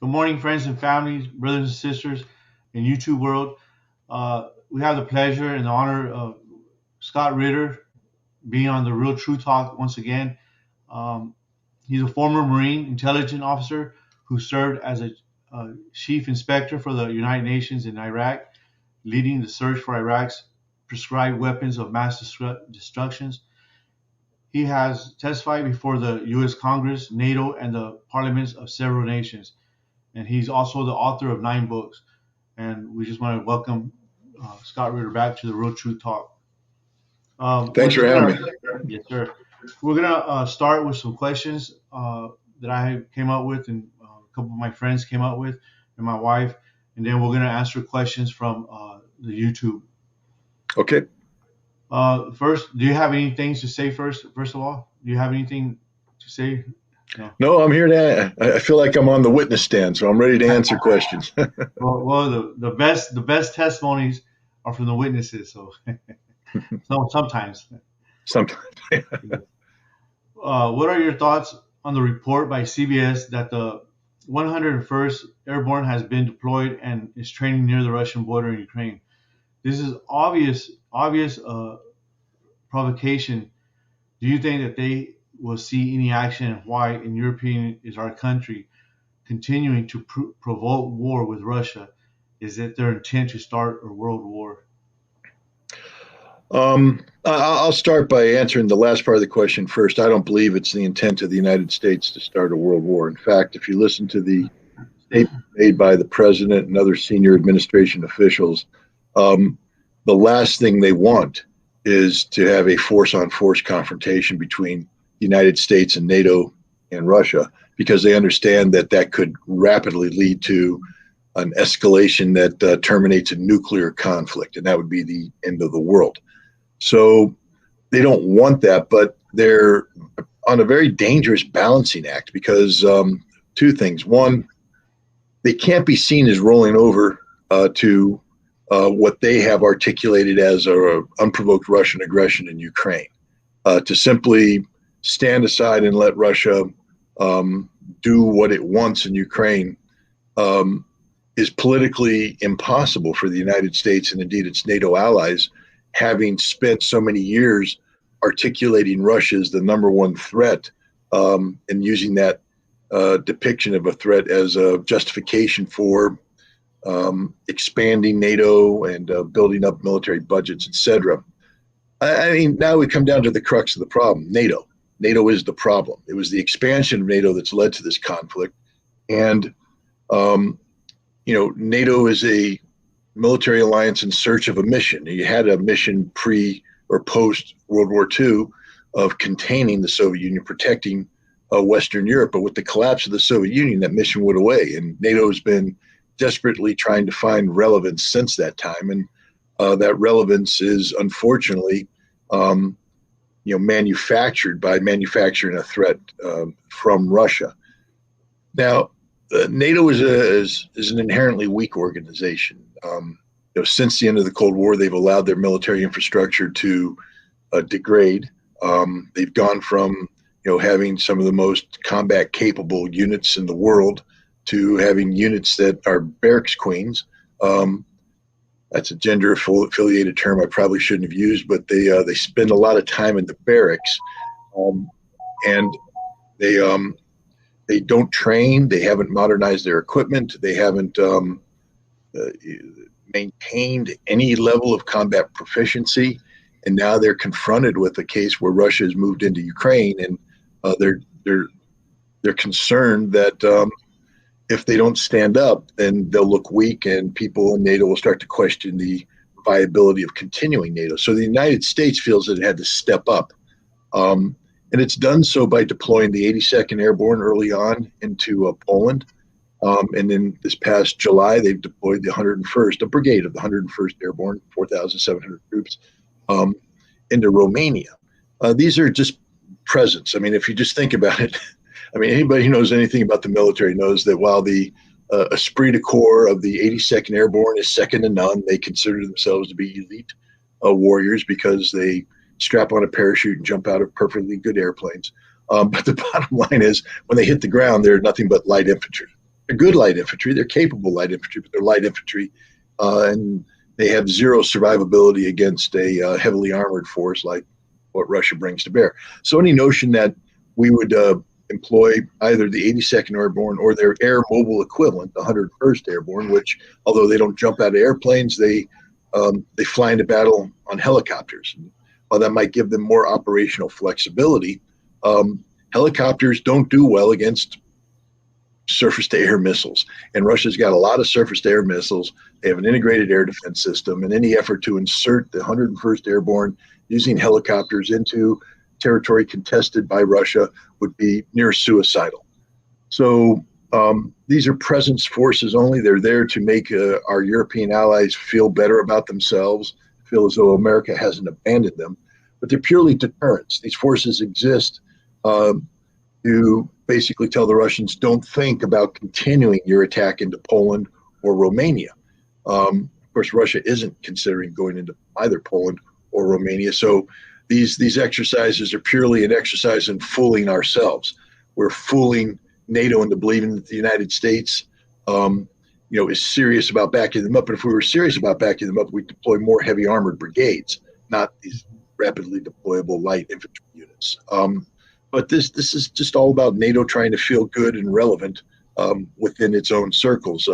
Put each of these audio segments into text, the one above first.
Good morning, friends and families, brothers and sisters in YouTube world. We have the pleasure and the honor of Scott Ritter being on the Real True Talk once again. Um, he's a former Marine intelligence officer who served as a chief inspector for the United Nations in Iraq, leading the search for Iraq's prescribed weapons of mass destructions. He has testified before the U.S. Congress, NATO, and the parliaments of several nations. And he's also the author of 9 books. And we just want to welcome Scott Ritter back to the Real Truth Talk. We're Thanks for just having gonna, me. yes, sir. We're gonna start with some questions that I came up with, and a couple of my friends came up with, and my wife, and then we're gonna answer questions from the YouTube. Okay. First, do you have any things to say first? First of all, do you have anything to say? No. No, I'm here to. I feel like I'm on the witness stand, so I'm ready to answer questions. Well, the best testimonies are from the witnesses. So, sometimes. Sometimes. What are your thoughts on the report by CBS that the 101st Airborne has been deployed and is training near the Russian border in Ukraine? This is obvious provocation. Do you think that they will see any action, and why, in your opinion, is our country continuing to provoke war with Russia? Is it their intent to start a world war? I'll start by answering the last part of the question first. I don't believe it's the intent of the United States to start a world war. In fact, if you listen to the statement made by the president and other senior administration officials, the last thing they want is to have a force-on-force confrontation between the United States and NATO and Russia, because they understand that that could rapidly lead to an escalation that terminates a nuclear conflict, and that would be the end of the world. So they don't want that, but they're on a very dangerous balancing act because two things. One, they can't be seen as rolling over to what they have articulated as unprovoked Russian aggression in Ukraine. To simply stand aside and let Russia do what it wants in Ukraine is politically impossible for the United States and indeed its NATO allies, having spent so many years articulating Russia as the number one threat and using that depiction of a threat as a justification for expanding NATO and building up military budgets, etc. I mean, now we come down to the crux of the problem. NATO. NATO is the problem. It was the expansion of NATO that's led to this conflict. And, NATO is a military alliance in search of a mission. You had a mission pre or post World War II of containing the Soviet Union, protecting Western Europe. But with the collapse of the Soviet Union, that mission went away. And NATO has been desperately trying to find relevance since that time. And that relevance is unfortunately, manufactured by manufacturing a threat from Russia. Now, NATO is an inherently weak organization. Since the end of the Cold War, they've allowed their military infrastructure to degrade. They've gone from having some of the most combat capable units in the world to having units that are barracks queens. That's a gender affiliated term I probably shouldn't have used, but they spend a lot of time in the barracks, and they don't train. They haven't modernized their equipment. They haven't maintained any level of combat proficiency, and now they're confronted with a case where Russia has moved into Ukraine, and they're concerned that if they don't stand up, then they'll look weak, and people in NATO will start to question the viability of continuing NATO. So the United States feels that it had to step up. And it's done so by deploying the 82nd Airborne early on into Poland. And then this past July, they've deployed the 101st, a brigade of the 101st Airborne, 4,700 troops, into Romania. These are just presence. I mean, if you just think about it, I mean, anybody who knows anything about the military knows that while the esprit de corps of the 82nd Airborne is second to none, they consider themselves to be elite warriors because they strap on a parachute and jump out of perfectly good airplanes. But the bottom line is when they hit the ground, they're nothing but light infantry. They're good light infantry. They're capable light infantry, but they're light infantry, and they have zero survivability against a heavily armored force like what Russia brings to bear. So any notion that we would employ either the 82nd Airborne or their air mobile equivalent, the 101st Airborne, which, although they don't jump out of airplanes, they fly into battle on helicopters. While that might give them more operational flexibility, helicopters don't do well against surface-to-air missiles. And Russia's got a lot of surface-to-air missiles. They have an integrated air defense system, and any effort to insert the 101st Airborne using helicopters into territory contested by Russia would be near suicidal. So these are presence forces only. They're there to make our European allies feel better about themselves, feel as though America hasn't abandoned them. But they're purely deterrents. These forces exist to basically tell the Russians, don't think about continuing your attack into Poland or Romania. Of course, Russia isn't considering going into either Poland or Romania. So these exercises are purely an exercise in fooling ourselves. We're fooling NATO into believing that the United States is serious about backing them up. But if we were serious about backing them up, we'd deploy more heavy armored brigades, not these rapidly deployable light infantry units. But this is just all about NATO trying to feel good and relevant within its own circles.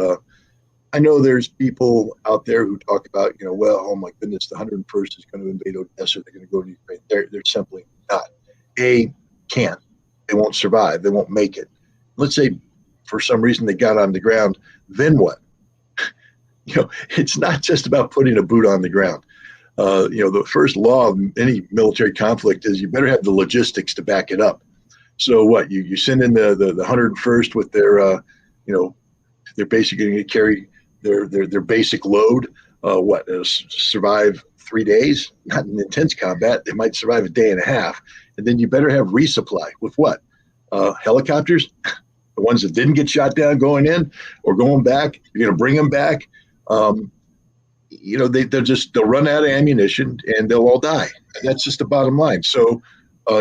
I know there's people out there who talk about, well, oh my goodness, the 101st is going to invade Odessa. They're going to go to Ukraine. They're simply not. They can't. They won't survive. They won't make it. Let's say for some reason they got on the ground. Then what? It's not just about putting a boot on the ground. The first law of any military conflict is you better have the logistics to back it up. So what? You send in the 101st with their, they're basically going to carry their basic load. Survive 3 days? Not in intense combat. They might survive a day and a half. And then you better have resupply with what? Helicopters? The ones that didn't get shot down going in or going back. You're going to bring them back. They'll run out of ammunition and they'll all die. And that's just the bottom line. So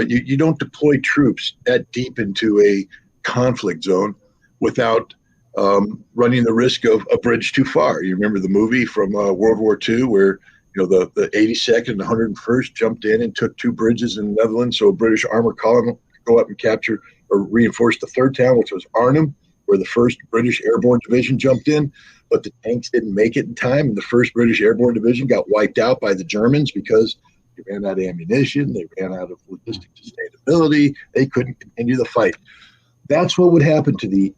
you don't deploy troops that deep into a conflict zone without running the risk of a bridge too far. You remember the movie from World War II where the 82nd and the 101st jumped in and took two bridges in the Netherlands so a British armor column could go up and capture or reinforce the third town, which was Arnhem, where the 1st British Airborne Division jumped in. But the tanks didn't make it in time, and the 1st British Airborne Division got wiped out by the Germans because they ran out of ammunition, they ran out of logistic sustainability, they couldn't continue the fight. That's what would happen to the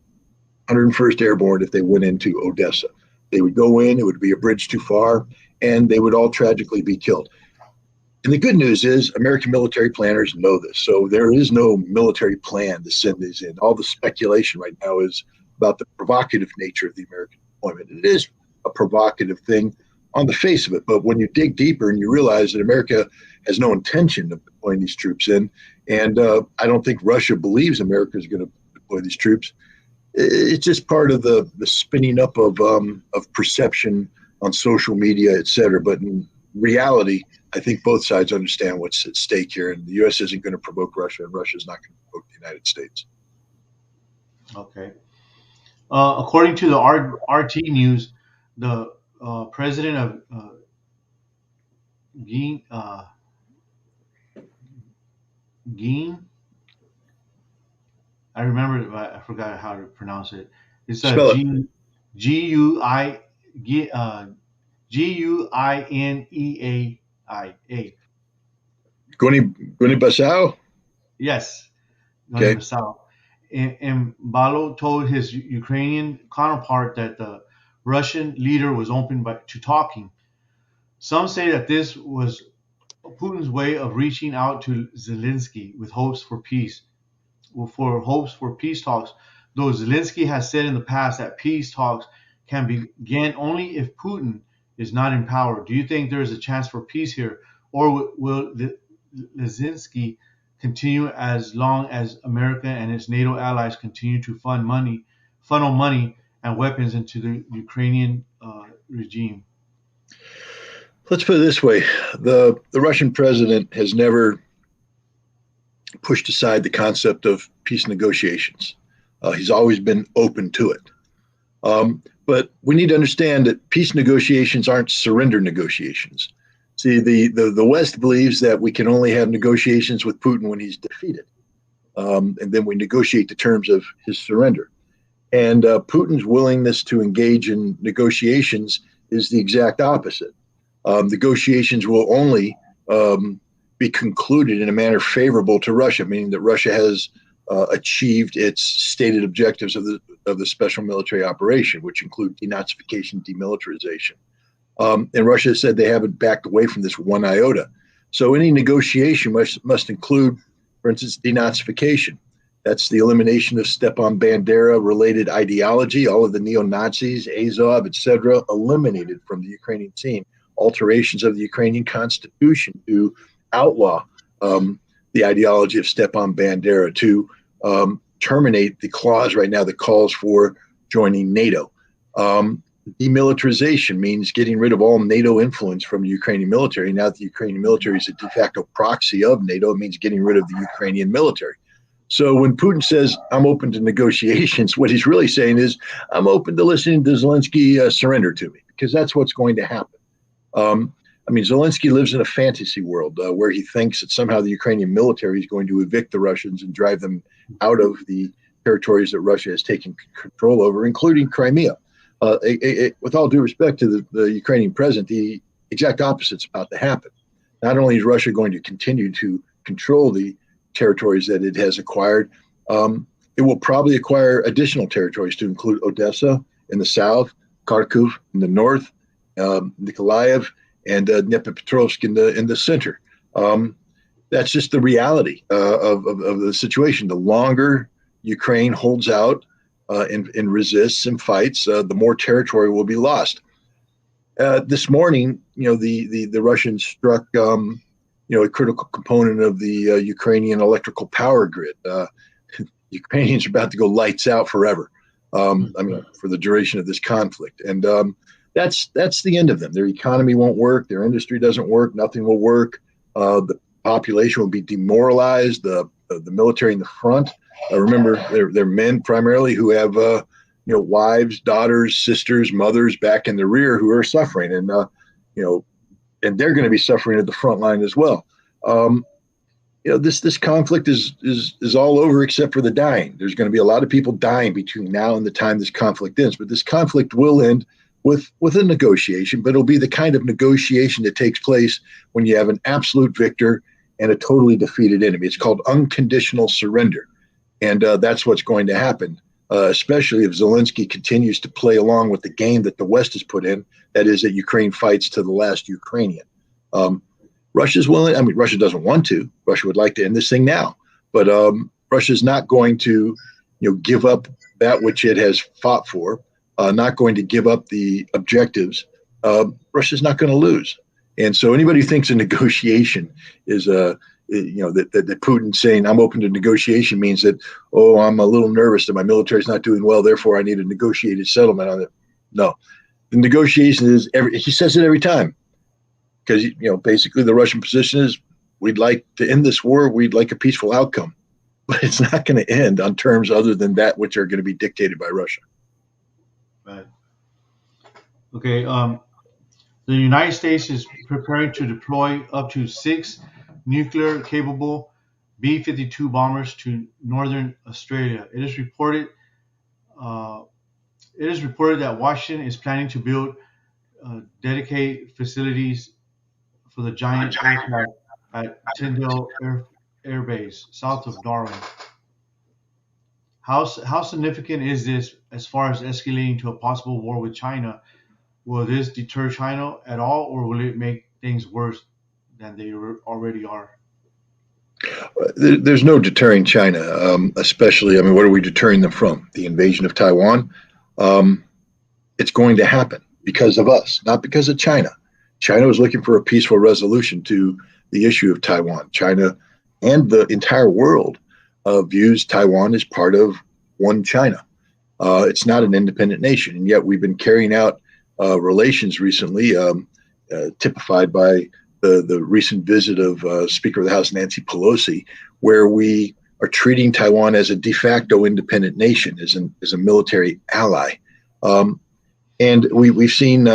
101st Airborne if they went into Odessa. They would go in, it would be a bridge too far, and they would all tragically be killed. And the good news is American military planners know this. So there is no military plan to send these in. All the speculation right now is about the provocative nature of the American deployment. It is a provocative thing on the face of it. But when you dig deeper and you realize that America has no intention of deploying these troops in, and I don't think Russia believes America is going to deploy these troops, it's just part of the spinning up of perception on social media, et cetera. But in reality, I think both sides understand what's at stake here, and the U.S. isn't going to provoke Russia, and Russia is not going to provoke the United States. Okay. According to the RT News, the president of Guinea, I remember it, but I forgot how to pronounce it. It's Guineai. Guinea-Bissau? Yes. Okay. Guinea-Bissau. And Balo told his Ukrainian counterpart that the Russian leader was open to talking. Some say that this was Putin's way of reaching out to Zelensky with hopes for peace. For peace talks, though Zelensky has said in the past that peace talks can begin only if Putin is not in power. Do you think there is a chance for peace here, or will Zelensky continue as long as America and its NATO allies continue to funnel money and weapons into the Ukrainian regime? Let's put it this way. The Russian president has never pushed aside the concept of peace negotiations. He's always been open to it. But we need to understand that peace negotiations aren't surrender negotiations. See, the West believes that we can only have negotiations with Putin when he's defeated, and then we negotiate the terms of his surrender. And Putin's willingness to engage in negotiations is the exact opposite. Negotiations will only be concluded in a manner favorable to Russia, meaning that Russia has achieved its stated objectives of the special military operation, which include denazification, demilitarization. And Russia has said they haven't backed away from this one iota. So any negotiation must include, for instance, denazification. That's the elimination of Stepan Bandera related ideology, all of the neo-Nazis, Azov, etc., eliminated from the Ukrainian scene. Alterations of the Ukrainian constitution to outlaw the ideology of Stepan Bandera, to terminate the clause right now that calls for joining NATO. Demilitarization means getting rid of all NATO influence from the Ukrainian military. Now that the Ukrainian military is a de facto proxy of NATO, it means getting rid of the Ukrainian military. So when Putin says, I'm open to negotiations, what he's really saying is, I'm open to listening to Zelensky surrender to me, because that's what's going to happen. I mean, Zelensky lives in a fantasy world where he thinks that somehow the Ukrainian military is going to evict the Russians and drive them out of the territories that Russia has taken control over, including Crimea. With all due respect to the Ukrainian president, the exact opposite is about to happen. Not only is Russia going to continue to control the territories that it has acquired, it will probably acquire additional territories to include Odessa in the south, Kharkiv in the north, Nikolaev, and Dnipropetrovsk in the center. That's just the reality of the situation. The longer Ukraine holds out and resists and fights, the more territory will be lost. This morning, the Russians struck a critical component of the Ukrainian electrical power grid. Ukrainians are about to go lights out forever. I mean, for the duration of this conflict, and that's the end of them. Their economy won't work. Their industry doesn't work. Nothing will work. The population will be demoralized. The military in the front. Remember, they're men primarily who have wives, daughters, sisters, mothers back in the rear who are suffering, and and they're going to be suffering at the front line as well. This conflict is all over except for the dying. There's going to be a lot of people dying between now and the time this conflict ends. But this conflict will end with a negotiation, but it'll be the kind of negotiation that takes place when you have an absolute victor and a totally defeated enemy. It's called unconditional surrender. And that's what's going to happen, especially if Zelensky continues to play along with the game that the West has put in, that is that Ukraine fights to the last Ukrainian. Russia's willing. I mean, Russia doesn't want to. Russia would like to end this thing now. But Russia's not going to give up that which it has fought for, not going to give up the objectives. Russia's not going to lose. And so anybody who thinks a negotiation is that Putin saying I'm open to negotiation means that, oh, I'm a little nervous that my military is not doing well, therefore I need a negotiated settlement on it. No, the negotiation is he says it every time, because basically the Russian position is we'd like to end this war, we'd like a peaceful outcome, but it's not going to end on terms other than that which are going to be dictated by Russia. Right. Okay. The United States is preparing to deploy up to 6 nuclear-capable B-52 bombers to northern Australia. It is reported that Washington is planning to build dedicated facilities for the giant aircraft at Tyndall Air Base, south of Darwin. How significant is this as far as escalating to a possible war with China? Will this deter China at all, or will it make things worse than they already are? There's no deterring China, especially, I mean, what are we deterring them from? The invasion of Taiwan? It's going to happen because of us, not because of China. China was looking for a peaceful resolution to the issue of Taiwan. China and the entire world views Taiwan as part of one China. It's not an independent nation, and yet we've been carrying out relations recently, typified by the recent visit of Speaker of the House Nancy Pelosi, where we are treating Taiwan as a de facto independent nation, as a military ally. Um, and we've seen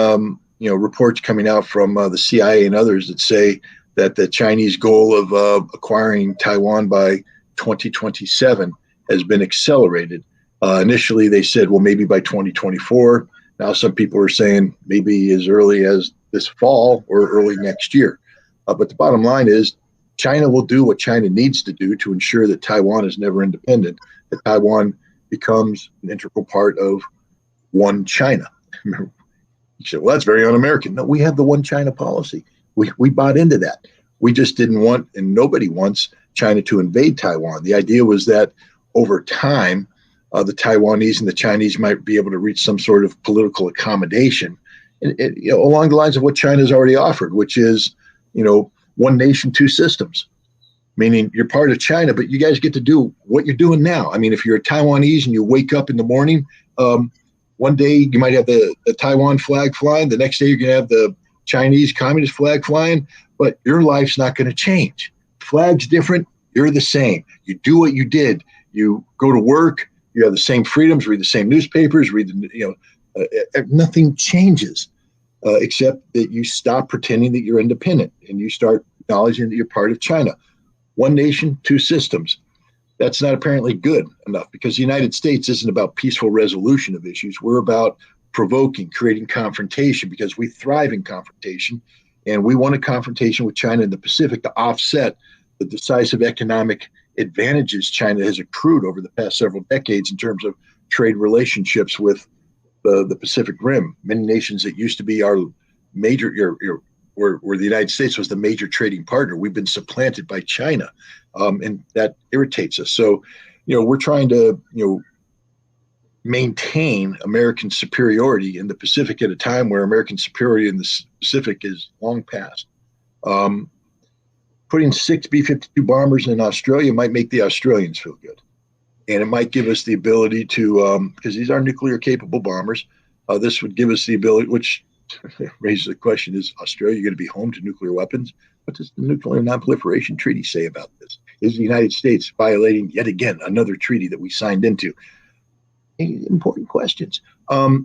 reports coming out from the CIA and others that say that the Chinese goal of acquiring Taiwan by 2027 has been accelerated. Initially, they said, well, maybe by 2024. Now, some people are saying maybe as early as this fall or early next year. But the bottom line is China will do what China needs to do to ensure that Taiwan is never independent, that Taiwan becomes an integral part of one China. You say, well, that's very un-American. No, we have the one China policy. We bought into that. We just didn't want, and nobody wants, China to invade Taiwan. The idea was that over time, the Taiwanese and the Chinese might be able to reach some sort of political accommodation, and along the lines of what China's already offered, which is, one nation, two systems. Meaning you're part of China, but you guys get to do what you're doing now. I mean, if you're a Taiwanese and you wake up in the morning, one day you might have the Taiwan flag flying. The next day you're going to have the Chinese Communist flag flying, but your life's not going to change. Flag's different. You're the same. You do what you did. You go to work. You have the same freedoms. Read the same newspapers. Nothing changes except that you stop pretending that you're independent and you start acknowledging that you're part of China. One nation, two systems. That's not apparently good enough because the United States isn't about peaceful resolution of issues. We're about provoking, creating confrontation because we thrive in confrontation. And we want a confrontation with China in the Pacific to offset the decisive economic advantages China has accrued over the past several decades in terms of trade relationships with the Pacific Rim. Many nations that used to be our major, where the United States was the major trading partner, we've been supplanted by China, and that irritates us. So, we're trying to, maintain American superiority in the Pacific at a time where American superiority in the Pacific is long past. Putting 6 B-52 bombers in Australia might make the Australians feel good. And it might give us the ability to, because these are nuclear capable bombers, this would give us the ability, which raises the question, is Australia going to be home to nuclear weapons? What does the Nuclear Non-Proliferation Treaty say about this? Is the United States violating, yet again, another treaty that we signed into? Important questions. But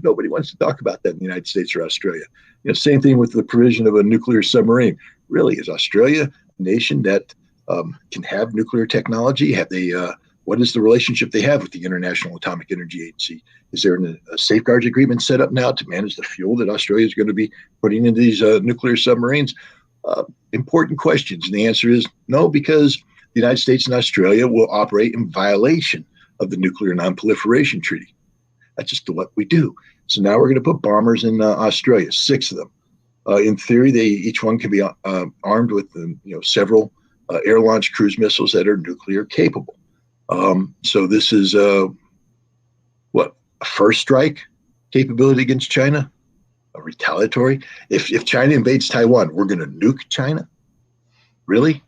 nobody wants to talk about that in the United States or Australia. Same thing with the provision of a nuclear submarine. Really, is Australia a nation that can have nuclear technology? Have they? What is the relationship they have with the International Atomic Energy Agency? Is there a safeguards agreement set up now to manage the fuel that Australia is going to be putting into these nuclear submarines? Important questions. And the answer is no, because the United States and Australia will operate in violation of the Nuclear Non-Proliferation Treaty. That's just what we do. So now we're going to put bombers in Australia, 6 of them. In theory, each one can be armed with several air-launched cruise missiles that are nuclear capable. So this is a first strike capability against China, a retaliatory. If China invades Taiwan, we're going to nuke China? Really?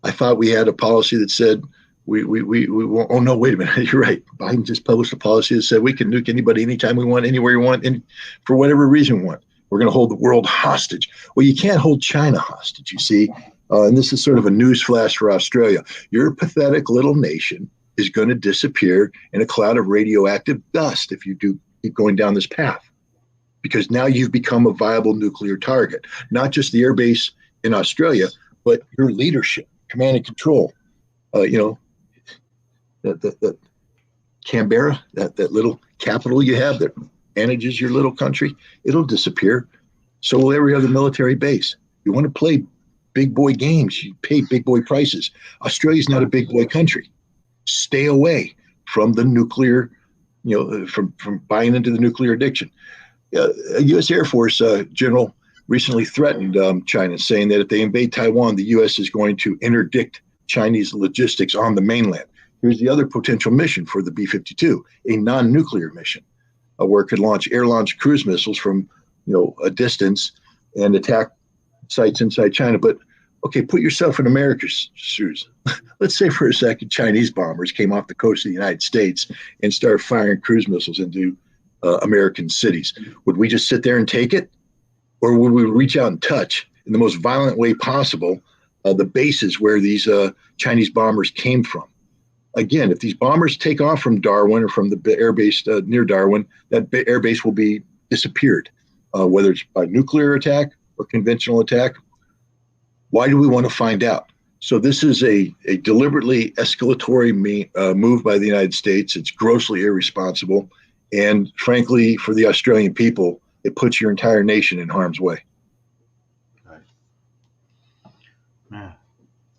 I thought we had a policy that said we won't. Oh no, wait a minute. You're right. Biden just published a policy that said we can nuke anybody anytime we want, anywhere we want, and for whatever reason we want. We're going to hold the world hostage. Well, you can't hold China hostage, you see. And this is sort of a news flash for Australia. Your pathetic little nation is going to disappear in a cloud of radioactive dust if you do keep going down this path, because now you've become a viable nuclear target, not just the airbase in Australia, but your leadership, command and control. That Canberra, that little capital you have that manages your little country, it'll disappear. So will every other military base. You want to play big boy games, you pay big boy prices. Australia's not a big boy country. Stay away from the nuclear, from buying into the nuclear addiction. A U.S. Air Force general recently threatened China, saying that if they invade Taiwan, the U.S. is going to interdict Chinese logistics on the mainland. Here's the other potential mission for the B-52, a non-nuclear mission, where it could launch air-launched cruise missiles from a distance and attack sites inside China. But okay, put yourself in America's shoes. Let's say for a second Chinese bombers came off the coast of the United States and started firing cruise missiles into American cities. Would we just sit there and take it? Or would we reach out and touch in the most violent way possible the bases where these Chinese bombers came from? Again, if these bombers take off from Darwin or from the air base near Darwin, that air base will be disappeared, whether it's by nuclear attack or conventional attack. Why do we want to find out? So this is a deliberately escalatory move by the United States. It's grossly irresponsible. And frankly, for the Australian people, it puts your entire nation in harm's way. Right. Yeah.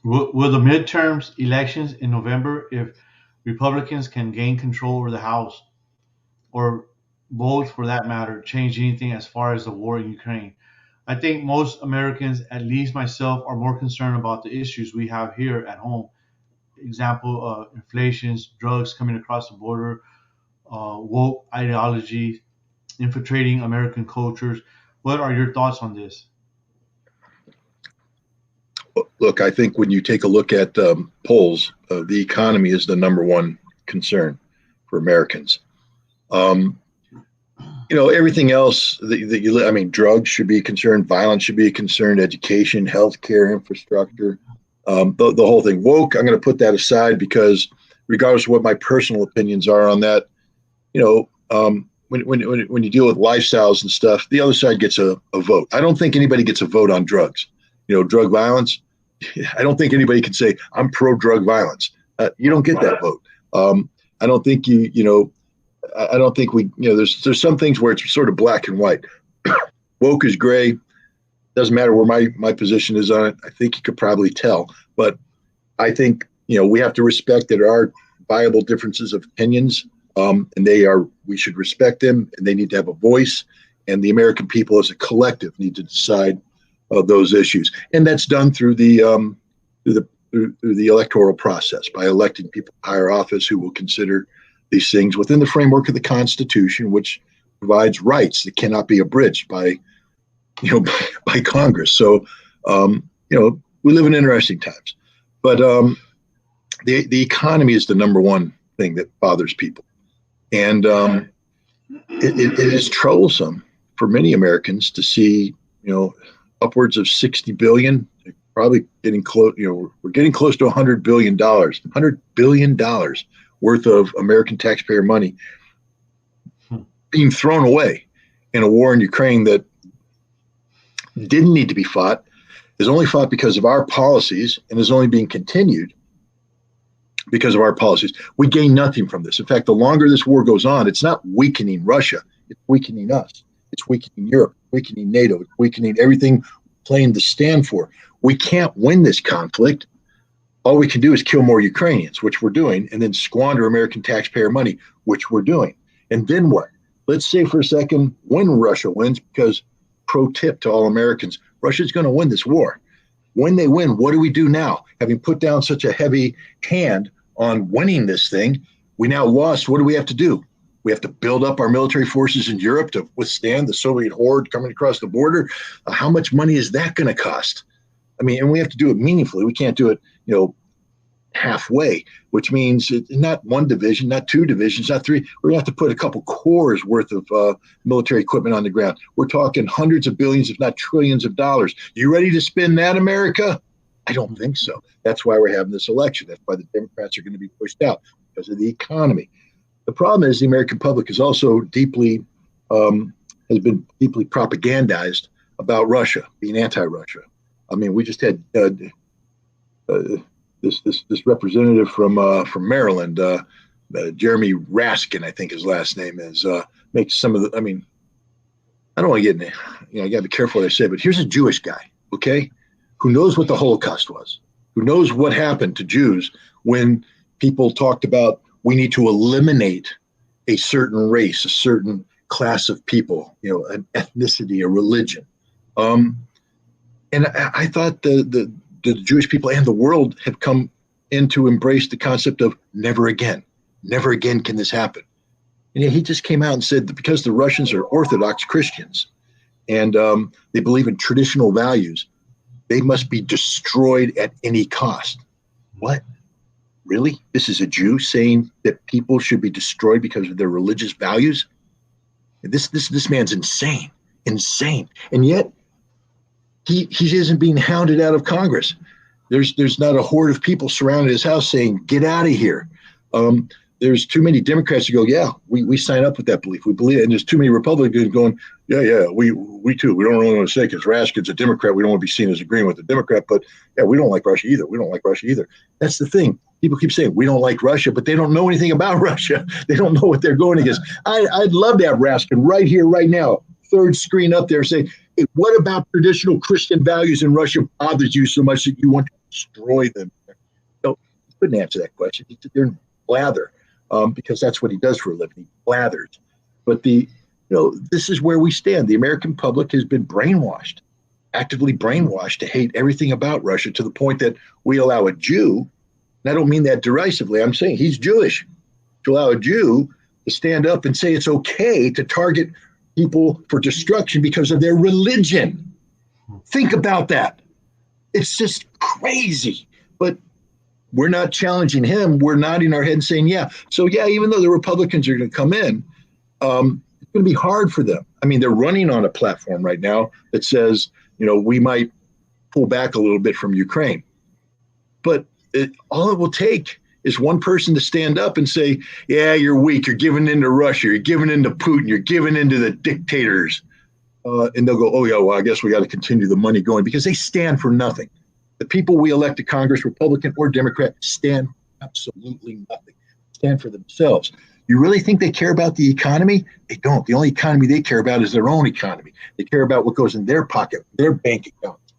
Will the midterms elections in November, if Republicans can gain control over the House, or both for that matter, change anything as far as the war in Ukraine? I think most Americans, at least myself, are more concerned about the issues we have here at home. Example, inflations, drugs coming across the border, woke ideology infiltrating American cultures. What are your thoughts on this? Look, I think when you take a look at polls, the economy is the number one concern for Americans. Everything else I mean, drugs should be a concern, violence should be a concern, education, healthcare, infrastructure, the whole thing. Woke, I'm going to put that aside because regardless of what my personal opinions are on that, when you deal with lifestyles and stuff, the other side gets a vote. I don't think anybody gets a vote on drugs. Drug violence. I don't think anybody can say I'm pro drug violence. You don't get that vote. I don't think I don't think there's some things where it's sort of black and white. Woke is gray. Doesn't matter where my position is on it. I think you could probably tell, but I think, we have to respect that there are viable differences of opinions, and we should respect them, and they need to have a voice, and the American people as a collective need to decide those issues. And that's done through the electoral process by electing people to higher office who will consider these things within the framework of the Constitution, which provides rights that cannot be abridged by Congress. So, we live in interesting times, but the economy is the number one thing that bothers people, and it is troublesome for many Americans to see, upwards of 60 billion, probably getting close. We're getting close to $100 billion, $100 billion worth of American taxpayer money being thrown away in a war in Ukraine that didn't need to be fought, is only fought because of our policies, and is only being continued because of our policies. We gain nothing from this. In fact, the longer this war goes on, it's not weakening Russia, it's weakening us. It's weakening Europe, weakening NATO, it's weakening everything we claim to stand for. We can't win this conflict. All we can do is kill more Ukrainians, which we're doing, and then squander American taxpayer money, which we're doing. And then what? Let's say for a second when Russia wins, because pro tip to all Americans, Russia's going to win this war. When they win, what do we do now? Having put down such a heavy hand on winning this thing, we now lost. What do we have to do? We have to build up our military forces in Europe to withstand the Soviet horde coming across the border. How much money is that going to cost? I mean, and we have to do it meaningfully. We can't do it, halfway, which means not one division, not two divisions, not three. We're going to have to put a couple corps worth of military equipment on the ground. We're talking hundreds of billions, if not trillions of dollars. You ready to spend that, America? I don't think so. That's why we're having this election. That's why the Democrats are going to be pushed out, because of the economy. The problem is the American public is also deeply, has been deeply propagandized about Russia, being anti-Russia. I mean, we just had this representative from Maryland, Jeremy Raskin, I think his last name is, makes some of the. I mean, I don't want to get in. I got to be careful what I say, but here's a Jewish guy, okay, who knows what the Holocaust was, who knows what happened to Jews when people talked about we need to eliminate a certain race, a certain class of people, an ethnicity, a religion. And I thought the Jewish people and the world have come in to embrace the concept of never again. Never again can this happen. And he just came out and said that because the Russians are Orthodox Christians and they believe in traditional values, they must be destroyed at any cost. What? Really? This is a Jew saying that people should be destroyed because of their religious values? This man's insane, insane. And yet he isn't being hounded out of Congress. There's not a horde of people surrounding his house saying, get out of here. There's too many Democrats who go, yeah, we sign up with that belief. We believe it. And there's too many Republicans going, yeah, we too. We don't really want to say because Raskin's a Democrat. We don't want to be seen as agreeing with the Democrat. But yeah, we don't like Russia either. We don't like Russia either. That's the thing. People keep saying we don't like Russia, but they don't know anything about Russia. They don't know what they're going against. I'd love to have Raskin right here, right now, third screen up there saying, hey, what about traditional Christian values in Russia bothers you so much that you want to destroy them? No, he couldn't answer that question. He said, they're blather. Because that's what he does for a living. He blathers. But this is where we stand. The American public has been brainwashed, actively brainwashed to hate everything about Russia to the point that we allow a Jew, and I don't mean that derisively, I'm saying he's Jewish, to allow a Jew to stand up and say it's okay to target people for destruction because of their religion. Think about that. It's just crazy. But we're not challenging him. We're nodding our head and saying, yeah. So, yeah, even though the Republicans are going to come in, it's going to be hard for them. I mean, they're running on a platform right now that says, we might pull back a little bit from Ukraine. But all it will take is one person to stand up and say, yeah, you're weak. You're giving in to Russia. You're giving in to Putin. You're giving in to the dictators. And they'll go, oh, yeah, well, I guess we got to continue the money going because they stand for nothing. The people we elect to Congress, Republican or Democrat, stand for absolutely nothing, stand for themselves. You really think they care about the economy? They don't. The only economy they care about is their own economy. They care about what goes in their pocket, their bank accounts.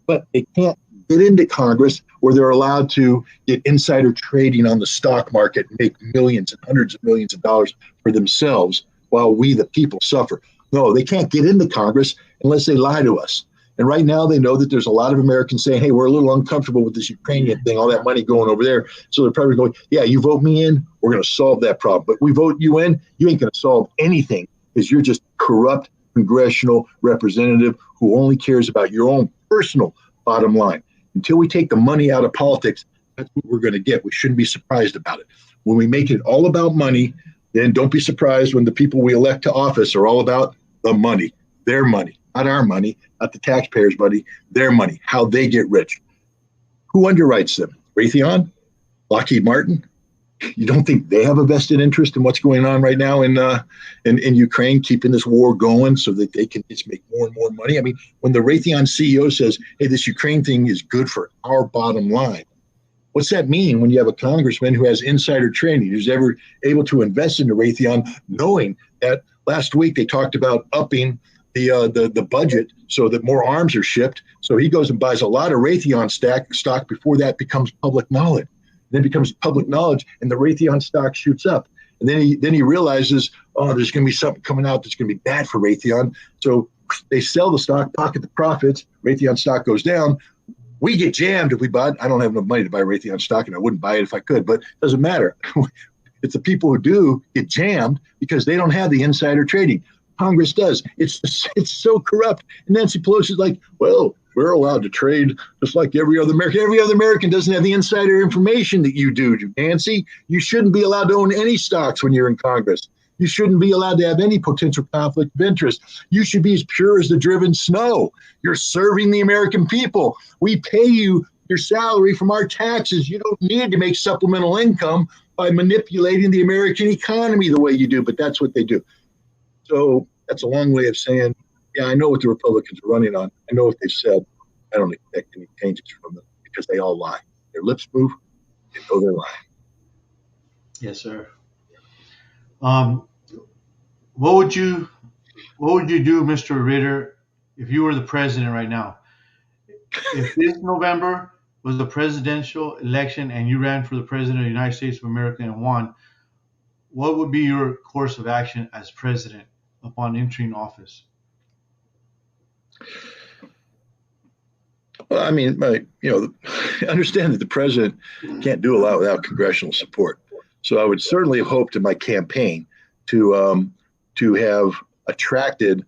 But they can't get into Congress where they're allowed to get insider trading on the stock market and make millions and hundreds of millions of dollars for themselves while we, the people, suffer. No, they can't get into Congress unless they lie to us. And right now they know that there's a lot of Americans saying, hey, we're a little uncomfortable with this Ukrainian thing, all that money going over there. So they're probably going, yeah, you vote me in, we're going to solve that problem. But we vote you in, you ain't going to solve anything because you're just corrupt congressional representative who only cares about your own personal bottom line. Until we take the money out of politics, that's what we're going to get. We shouldn't be surprised about it. When we make it all about money, then don't be surprised when the people we elect to office are all about the money, their money. Not our money, not the taxpayers' money, their money, how they get rich. Who underwrites them? Raytheon? Lockheed Martin? You don't think they have a vested interest in what's going on right now in Ukraine, keeping this war going so that they can just make more and more money? I mean, when the Raytheon CEO says, hey, this Ukraine thing is good for our bottom line, what's that mean when you have a congressman who has insider trading, who's ever able to invest into Raytheon, knowing that last week they talked about upping the budget so that more arms are shipped. So he goes and buys a lot of Raytheon stock before that becomes public knowledge. Then it becomes public knowledge, and the Raytheon stock shoots up. And then he realizes, oh, there's going to be something coming out that's going to be bad for Raytheon. So they sell the stock, pocket the profits. Raytheon stock goes down. We get jammed if we buy it. I don't have enough money to buy Raytheon stock, and I wouldn't buy it if I could. But it doesn't matter. It's the people who do get jammed because they don't have the insider trading. Congress does. It's so corrupt. And Nancy Pelosi's like, well, we're allowed to trade just like every other American. Every other American doesn't have the insider information that you do, Nancy. You shouldn't be allowed to own any stocks when you're in Congress. You shouldn't be allowed to have any potential conflict of interest. You should be as pure as the driven snow. You're serving the American people. We pay you your salary from our taxes. You don't need to make supplemental income by manipulating the American economy the way you do, but that's what they do. So that's a long way of saying, yeah, I know what the Republicans are running on. I know what they've said. I don't expect any changes from them because they all lie. Their lips move. They know they're lying. Yes, sir. What would you do, Mr. Ritter, if you were the president right now? If this November was the presidential election and you ran for the president of the United States of America and won, what would be your course of action as president upon entering office? Well, I mean, understand that the president can't do a lot without congressional support. So I would certainly have hoped in my campaign to have attracted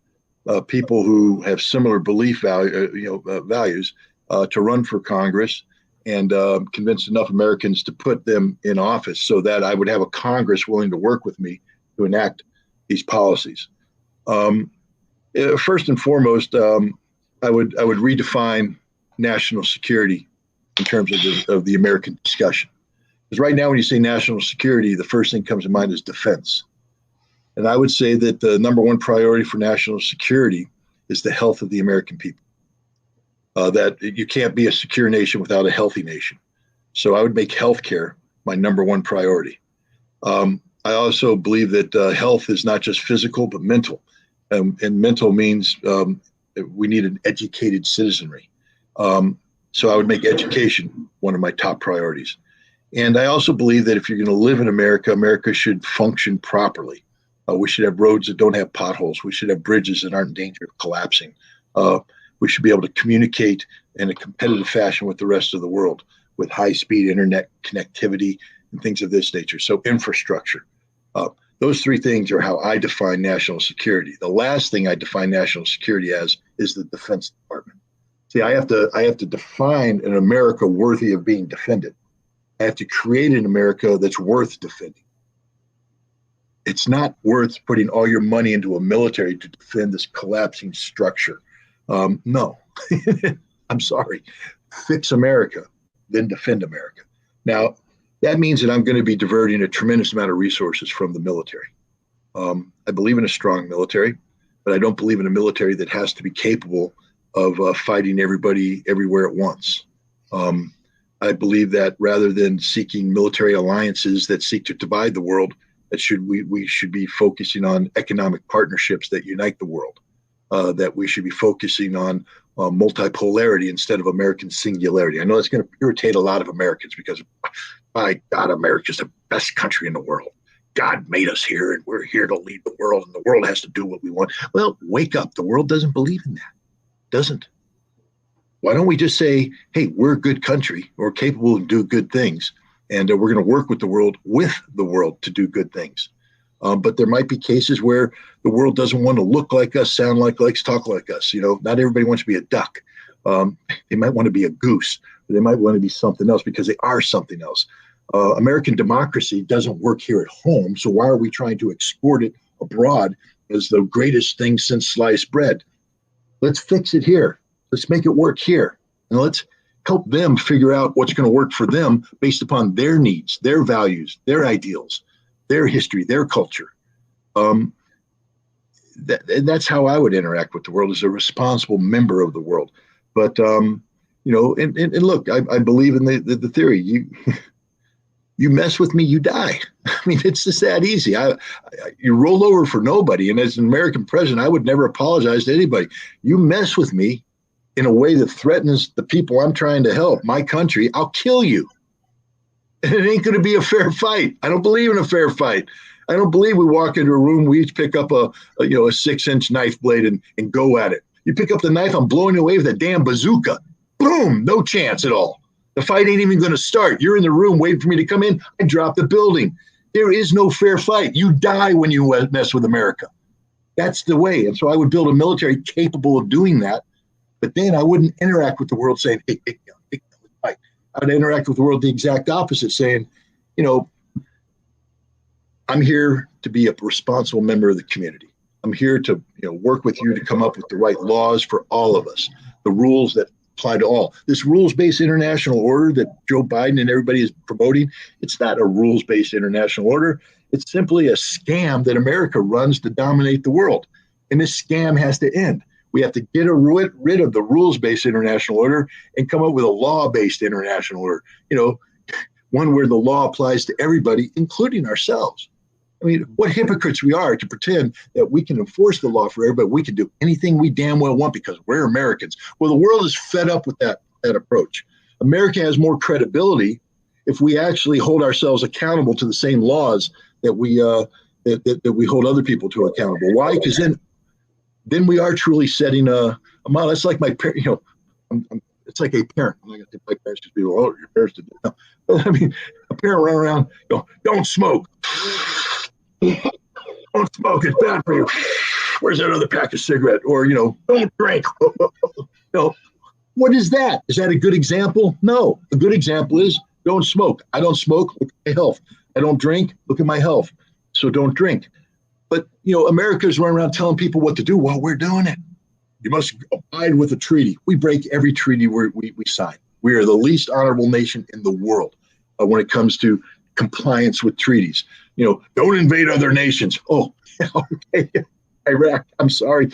people who have similar belief values to run for Congress and convince enough Americans to put them in office so that I would have a Congress willing to work with me to enact these policies. First and foremost, I would redefine national security in terms of the American discussion. Because right now, when you say national security, the first thing that comes to mind is defense. And I would say that the number one priority for national security is the health of the American people. That you can't be a secure nation without a healthy nation. So I would make healthcare my number one priority. I also believe that health is not just physical, but mental. And mental means we need an educated citizenry. So I would make education one of my top priorities. And I also believe that if you're going to live in America, America should function properly. We should have roads that don't have potholes. We should have bridges that aren't in danger of collapsing. We should be able to communicate in a competitive fashion with the rest of the world with high-speed internet connectivity and things of this nature. So infrastructure. Those three things are how I define national security. The last thing I define national security as is the Defense Department. See, I have to define an America worthy of being defended. I have to create an America that's worth defending. It's not worth putting all your money into a military to defend this collapsing structure. No, I'm sorry. Fix America, then defend America. Now, that means that I'm going to be diverting a tremendous amount of resources from the military. I believe in a strong military, but I don't believe in a military that has to be capable of fighting everybody everywhere at once. I believe that rather than seeking military alliances that seek to divide the world, we should be focusing on economic partnerships that unite the world. That we should be focusing on multipolarity instead of American singularity. I know that's going to irritate a lot of Americans because, my God, America's the best country in the world. God made us here, and we're here to lead the world, and the world has to do what we want. Well, wake up. The world doesn't believe in that. Doesn't. Why don't we just say, hey, we're a good country. We're capable of doing good things, and we're going to work with the world to do good things. But there might be cases where the world doesn't want to look like us, sound like us, talk like us. You know, not everybody wants to be a duck. They might want to be a goose. Or they might want to be something else because they are something else. American democracy doesn't work here at home. So why are we trying to export it abroad as the greatest thing since sliced bread? Let's fix it here. Let's make it work here. And let's help them figure out what's going to work for them based upon their needs, their values, their ideals, their history, their culture. That's how I would interact with the world as a responsible member of the world. But, you know, and look, I believe in the theory. You mess with me, you die. I mean, it's just that easy. You roll over for nobody. And as an American president, I would never apologize to anybody. You mess with me in a way that threatens the people I'm trying to help, my country, I'll kill you. And it ain't going to be a fair fight. I don't believe in a fair fight. I don't believe we walk into a room, we each pick up a 6-inch knife blade and go at it. You pick up the knife, I'm blowing away with a damn bazooka. Boom, no chance at all. The fight ain't even going to start. You're in the room waiting for me to come in. I drop the building. There is no fair fight. You die when you mess with America. That's the way. And so I would build a military capable of doing that. But then I wouldn't interact with the world saying, hey, fight. I would interact with the world the exact opposite, saying, you know, I'm here to be a responsible member of the community. I'm here to work with you to come up with the right laws for all of us, the rules that apply to all. This rules-based international order that Joe Biden and everybody is promoting, it's not a rules-based international order. It's simply a scam that America runs to dominate the world. And this scam has to end. We have to get rid of the rules-based international order and come up with a law-based international order, one where the law applies to everybody, including ourselves. I mean, what hypocrites we are to pretend that we can enforce the law for everybody. We can do anything we damn well want because we're Americans. Well, the world is fed up with that approach. America has more credibility if we actually hold ourselves accountable to the same laws that we hold other people to accountable. Why? Because then we are truly setting a model. It's like my parent, it's like a parent. I'm not going to say my parents just be, oh, your parents did that. No. I mean, a parent running around, don't smoke. Don't smoke, it's bad for you. Where's that other pack of cigarette? Or, don't drink. What is that? Is that a good example? No. A good example is don't smoke. I don't smoke, look at my health. I don't drink, look at my health. So don't drink. But, America's running around telling people what to do while we're doing it. You must abide with the treaty. We break every treaty we sign. We are the least honorable nation in the world. when it comes to compliance with treaties. Don't invade other nations. Oh, okay, Iraq. I'm sorry.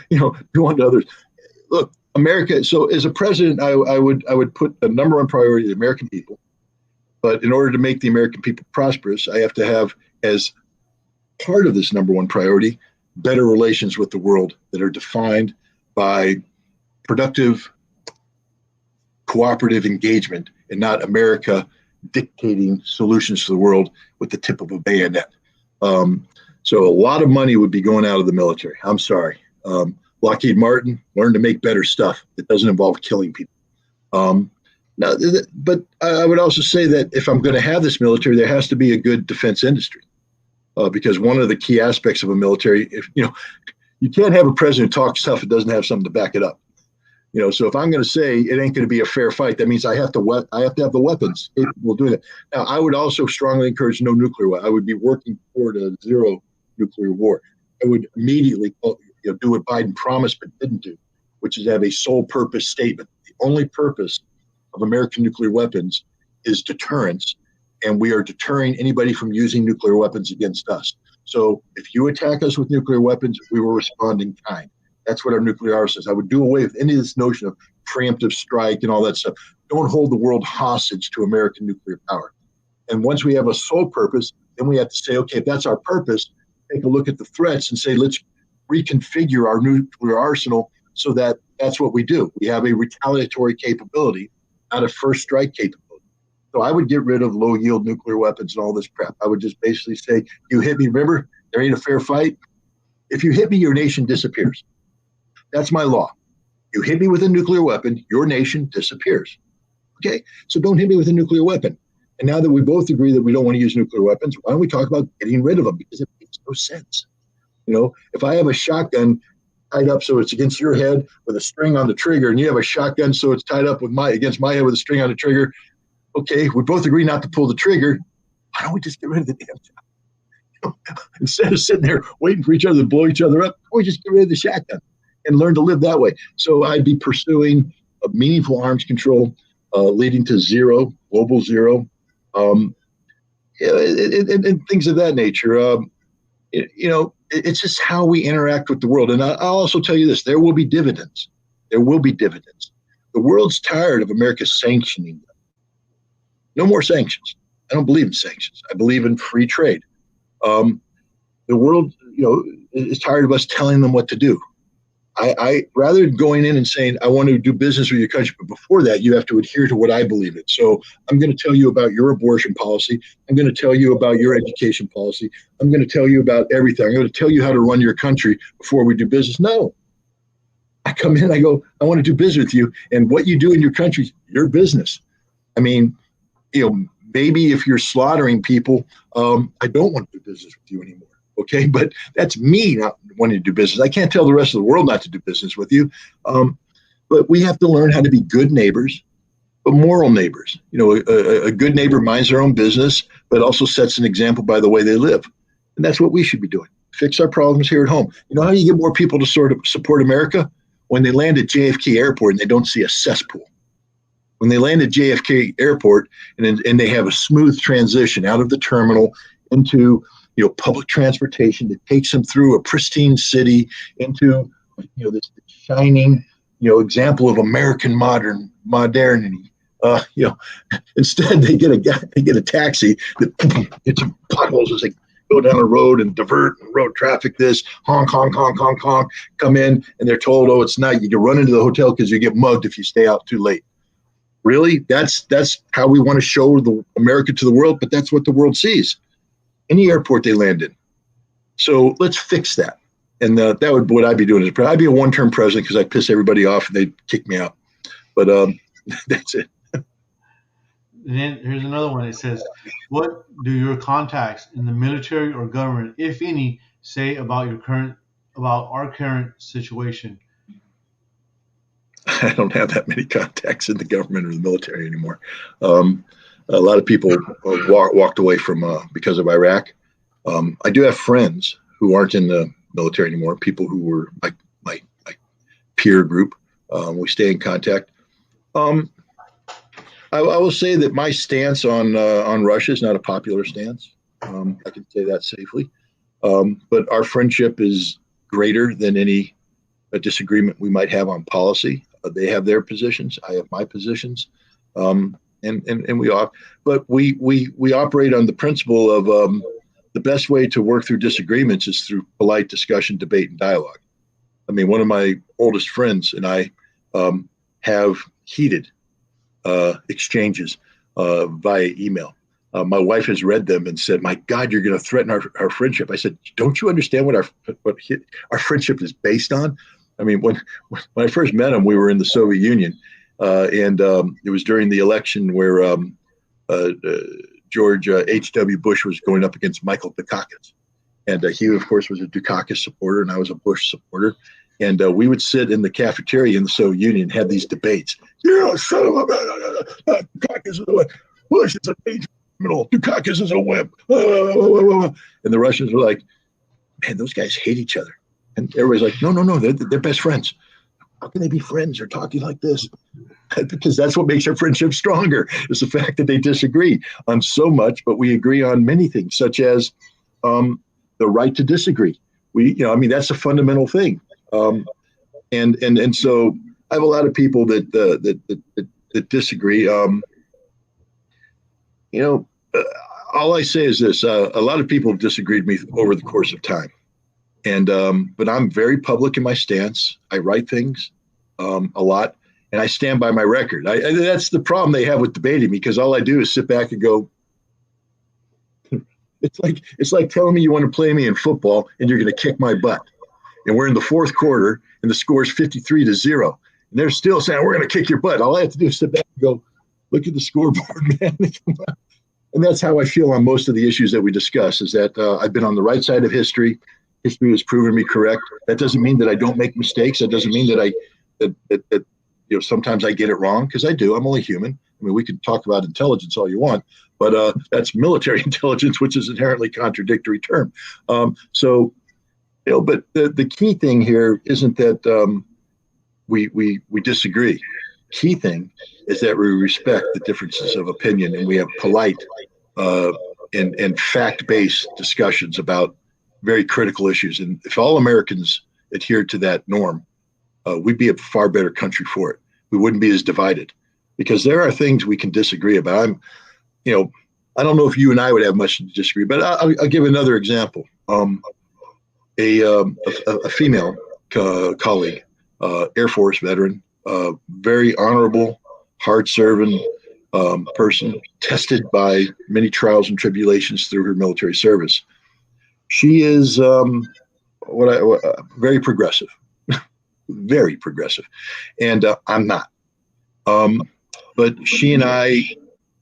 Do unto others. Look, America. So as a president, I would put the number one priority the American people. But in order to make the American people prosperous, I have to have, as part of this number one priority, better relations with the world that are defined by productive, cooperative engagement, and not America dictating solutions to the world with the tip of a bayonet. So a lot of money would be going out of the military. I'm sorry. Lockheed Martin, learn to make better stuff that doesn't involve killing people. Now, but I would also say that if I'm going to have this military, there has to be a good defense industry, because one of the key aspects of a military, you can't have a president talk stuff that doesn't have something to back it up. So if I'm going to say it ain't going to be a fair fight, that means I have to have the weapons capable of doing it. Now, I would also strongly encourage no nuclear war. I would be working toward a zero nuclear war. I would immediately do what Biden promised but didn't do, which is have a sole purpose statement. The only purpose of American nuclear weapons is deterrence, and we are deterring anybody from using nuclear weapons against us. So if you attack us with nuclear weapons, we will respond in kind. That's what our nuclear arsenal is. I would do away with any of this notion of preemptive strike and all that stuff. Don't hold the world hostage to American nuclear power. And once we have a sole purpose, then we have to say, okay, if that's our purpose, take a look at the threats and say, let's reconfigure our nuclear arsenal so that that's what we do. We have a retaliatory capability, not a first strike capability. So I would get rid of low yield nuclear weapons and all this crap. I would just basically say, you hit me, remember, there ain't a fair fight. If you hit me, your nation disappears. That's my law. You hit me with a nuclear weapon, your nation disappears. Okay, so don't hit me with a nuclear weapon. And now that we both agree that we don't want to use nuclear weapons, why don't we talk about getting rid of them? Because it makes no sense. If I have a shotgun tied up so it's against your head with a string on the trigger, and you have a shotgun so it's tied up against my head with a string on the trigger, okay, we both agree not to pull the trigger. Why don't we just get rid of the damn shotgun? Instead of sitting there waiting for each other to blow each other up, we just get rid of the shotgun and learn to live that way. So I'd be pursuing a meaningful arms control, leading to global zero, and things of that nature. It's just how we interact with the world. And I'll also tell you this, there will be dividends. There will be dividends. The world's tired of America sanctioning them. No more sanctions. I don't believe in sanctions. I believe in free trade. The world, is tired of us telling them what to do. I rather than going in and saying, I want to do business with your country, but before that, you have to adhere to what I believe in. So I'm going to tell you about your abortion policy. I'm going to tell you about your education policy. I'm going to tell you about everything. I'm going to tell you how to run your country before we do business. No. I come in, I go, I want to do business with you. And what you do in your country is your business. I mean, maybe if you're slaughtering people, I don't want to do business with you anymore. Okay, but that's me not wanting to do business. I can't tell the rest of the world not to do business with you. But we have to learn how to be good neighbors, but moral neighbors. A good neighbor minds their own business, but also sets an example by the way they live. And that's what we should be doing. Fix our problems here at home. You know how you get more people to sort of support America? When they land at JFK Airport and they don't see a cesspool. When they land at JFK Airport and they have a smooth transition out of the terminal into public transportation that takes them through a pristine city into this shining example of American modernity. Instead they get a taxi that hits some potholes as they go down the road and divert and road traffic. This honk, come in and they're told, oh, it's night. You can run into the hotel because you get mugged if you stay out too late. Really? That's how we want to show the America to the world, but that's what the world sees. Any airport they land in. So let's fix that. And that would what I'd be doing. I'd be a one-term president because I'd piss everybody off and they'd kick me out. But that's it. And then here's another one. It says, what do your contacts in the military or government, if any, say about our current situation? I don't have that many contacts in the government or the military anymore. A lot of people walked away from because of Iraq. I do have friends who aren't in the military anymore, people who were my peer group. We stay in contact. I will say that my stance on Russia is not a popular stance. I can say that safely. But our friendship is greater than any disagreement we might have on policy. They have their positions. I have my positions. And we are, but we operate on the principle of the best way to work through disagreements is through polite discussion, debate, and dialogue. I mean, one of my oldest friends and I have heated exchanges via email. My wife has read them and said, "My God, you're going to threaten our friendship." I said, "Don't you understand what our friendship is based on?" I mean, when I first met him, we were in the Soviet Union, and it was during the election where George H.W. Bush was going up against Michael Dukakis. And he, of course, was a Dukakis supporter, and I was a Bush supporter. And we would sit in the cafeteria in the Soviet Union and have these debates. Yeah, son of a Dukakis is a wimp. Bush is a major criminal. Dukakis is a wimp. And the Russians were like, man, those guys hate each other. And everybody's like, no, they're best friends. How can they be friends or talking like this? Because that's what makes our friendship stronger, is the fact that they disagree on so much, but we agree on many things, such as the right to disagree. I mean, that's a fundamental thing. And so I have a lot of people that disagree. All I say is this: a lot of people have disagreed with me over the course of time, and but I'm very public in my stance. I write things a lot, and I stand by my record. That's the problem they have with debating me, because all I do is sit back and go. It's like telling me you want to play me in football and you're going to kick my butt. And we're in the fourth quarter and the score is 53-0. And they're still saying, we're going to kick your butt. All I have to do is sit back and go, look at the scoreboard, man. And that's how I feel on most of the issues that we discuss, is that I've been on the right side of history. History has proven me correct. That doesn't mean that I don't make mistakes. That doesn't mean that sometimes I get it wrong, because I do. I'm only human. I mean, we can talk about intelligence all you want, but that's military intelligence, which is inherently contradictory term. But the key thing here isn't that we disagree. Key thing is that we respect the differences of opinion, and we have polite and fact-based discussions about very critical issues. And if all Americans adhered to that norm, we'd be a far better country for it. We wouldn't be as divided, because there are things we can disagree about. I don't know if you and I would have much to disagree, but I'll give another example. A female colleague, Air Force veteran, very honorable, hard-serving person, tested by many trials and tribulations through her military service. She is very progressive, very progressive, and I'm not. But she and I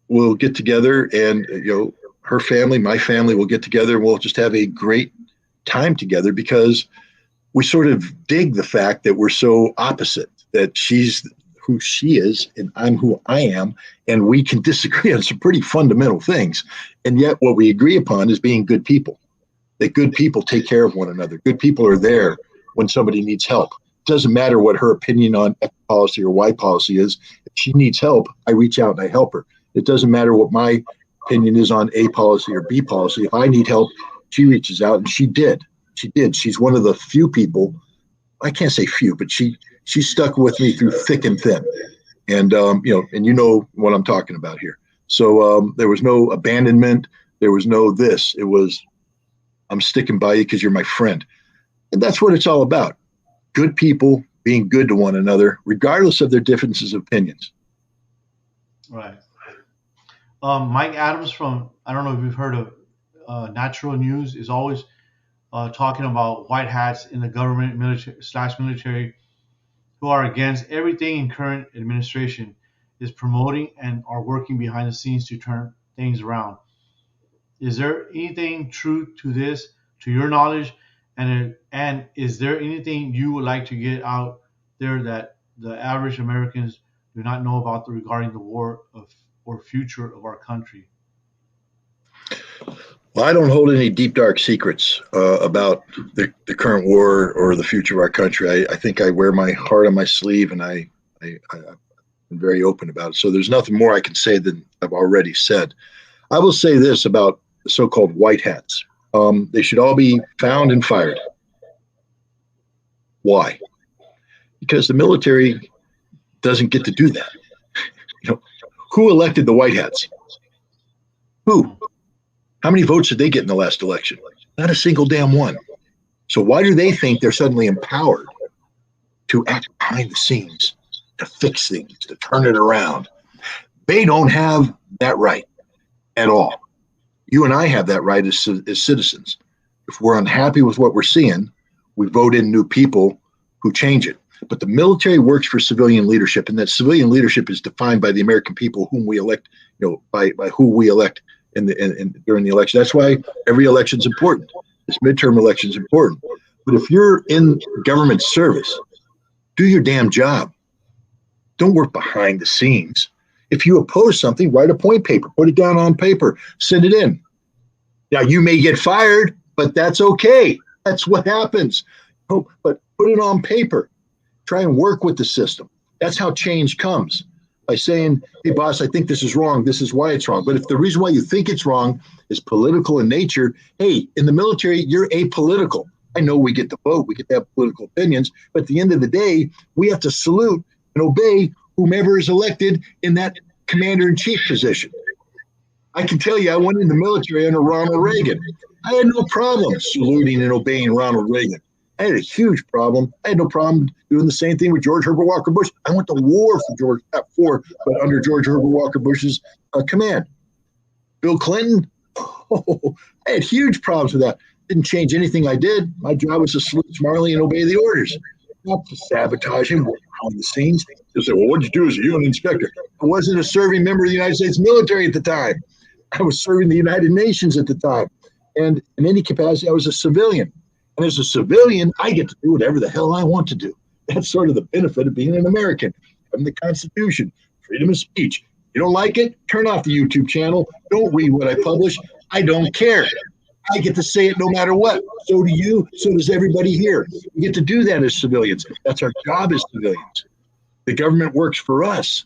will get together, and her family, my family will get together, and we'll just have a great time together, because we sort of dig the fact that we're so opposite, that she's who she is and I'm who I am, and we can disagree on some pretty fundamental things. And yet what we agree upon is being good people, that good people take care of one another. Good people are there when somebody needs help. It doesn't matter what her opinion on X policy or Y policy is. If she needs help, I reach out and I help her. It doesn't matter what my opinion is on A policy or B policy. If I need help, she reaches out, and she did. She's one of the few people, I can't say few, but she stuck with me through thick and thin. And, and you know what I'm talking about here. So there was no abandonment. There was no this. It was, I'm sticking by you because you're my friend. And that's what it's all about. Good people being good to one another, regardless of their differences of opinions. Right. Mike Adams from, I don't know if you've heard of Natural News, is always talking about white hats in the government, military who are against everything in current administration is promoting and are working behind the scenes to turn things around. Is there anything true to this, to your knowledge, and is there anything you would like to get out there that the average Americans do not know about regarding the war or future of our country? Well, I don't hold any deep, dark secrets about the current war or the future of our country. I think I wear my heart on my sleeve, and I and very open about it. So there's nothing more I can say than I've already said. I will say this about the so-called white hats. They should all be found and fired. Why? Because the military doesn't get to do that. You know, who elected the white hats? Who? How many votes did they get in the last election? Not a single damn one. So why do they think they're suddenly empowered to act behind the scenes, to fix things, to turn it around? They don't have that right at all. You and I have that right as citizens. If we're unhappy with what we're seeing, we vote in new people who change it. But the military works for civilian leadership, and that civilian leadership is defined by the American people whom we elect, by who we elect during the election. That's why every election is important. This midterm election is important. But if you're in government service, do your damn job. Don't work behind the scenes. If you oppose something, write a point paper, put it down on paper, send it in. Now, you may get fired, but that's okay. That's what happens. But put it on paper. Try and work with the system. That's how change comes, by saying, hey, boss, I think this is wrong. This is why it's wrong. But if the reason why you think it's wrong is political in nature, hey, in the military, you're apolitical. I know we get to vote. We get to have political opinions. But at the end of the day, we have to salute and obey whomever is elected in that commander-in-chief position. I can tell you, I went in the military under Ronald Reagan. I had no problem saluting and obeying Ronald Reagan. I had a huge problem. I had no problem doing the same thing with George Herbert Walker Bush. I went to war but under George Herbert Walker Bush's command. Bill Clinton, I had huge problems with that. Didn't change anything I did. My job was to salute smartly and obey the orders, not to sabotage him behind the scenes. They'll say, well, what'd you do as a UN inspector? I wasn't a serving member of the United States military at the time. I was serving the United Nations at the time. And in any capacity, I was a civilian. And as a civilian, I get to do whatever the hell I want to do. That's sort of the benefit of being an American. Having the Constitution, freedom of speech. You don't like it? Turn off the YouTube channel. Don't read what I publish. I don't care. I get to say it no matter what. So do you. So does everybody here. We get to do that as civilians. That's our job as civilians. The government works for us.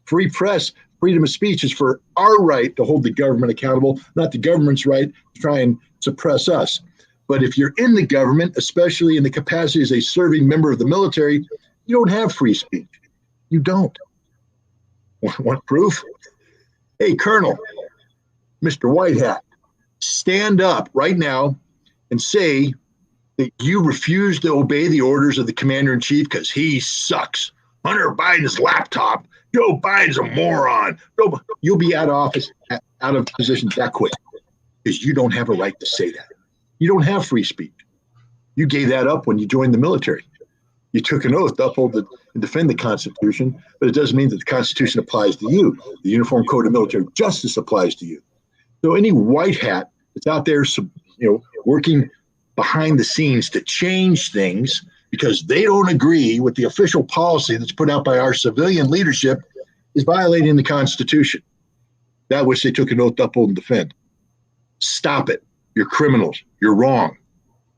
Free press, freedom of speech is for our right to hold the government accountable, not the government's right to try and suppress us. But if you're in the government, especially in the capacity as a serving member of the military, you don't have free speech. You don't. Want proof? Hey, Colonel, Mr. White Hat, stand up right now and say that you refuse to obey the orders of the commander-in-chief because he sucks. Hunter Biden's laptop. Joe Biden's a moron. You'll be out of office, out of position that quick because you don't have a right to say that. You don't have free speech. You gave that up when you joined the military. You took an oath to uphold and defend the Constitution, but it doesn't mean that the Constitution applies to you. The Uniform Code of Military Justice applies to you. So any white hat that's out there, working behind the scenes to change things because they don't agree with the official policy that's put out by our civilian leadership is violating the Constitution, that which they took an oath to uphold and defend. Stop it. You're criminals. You're wrong.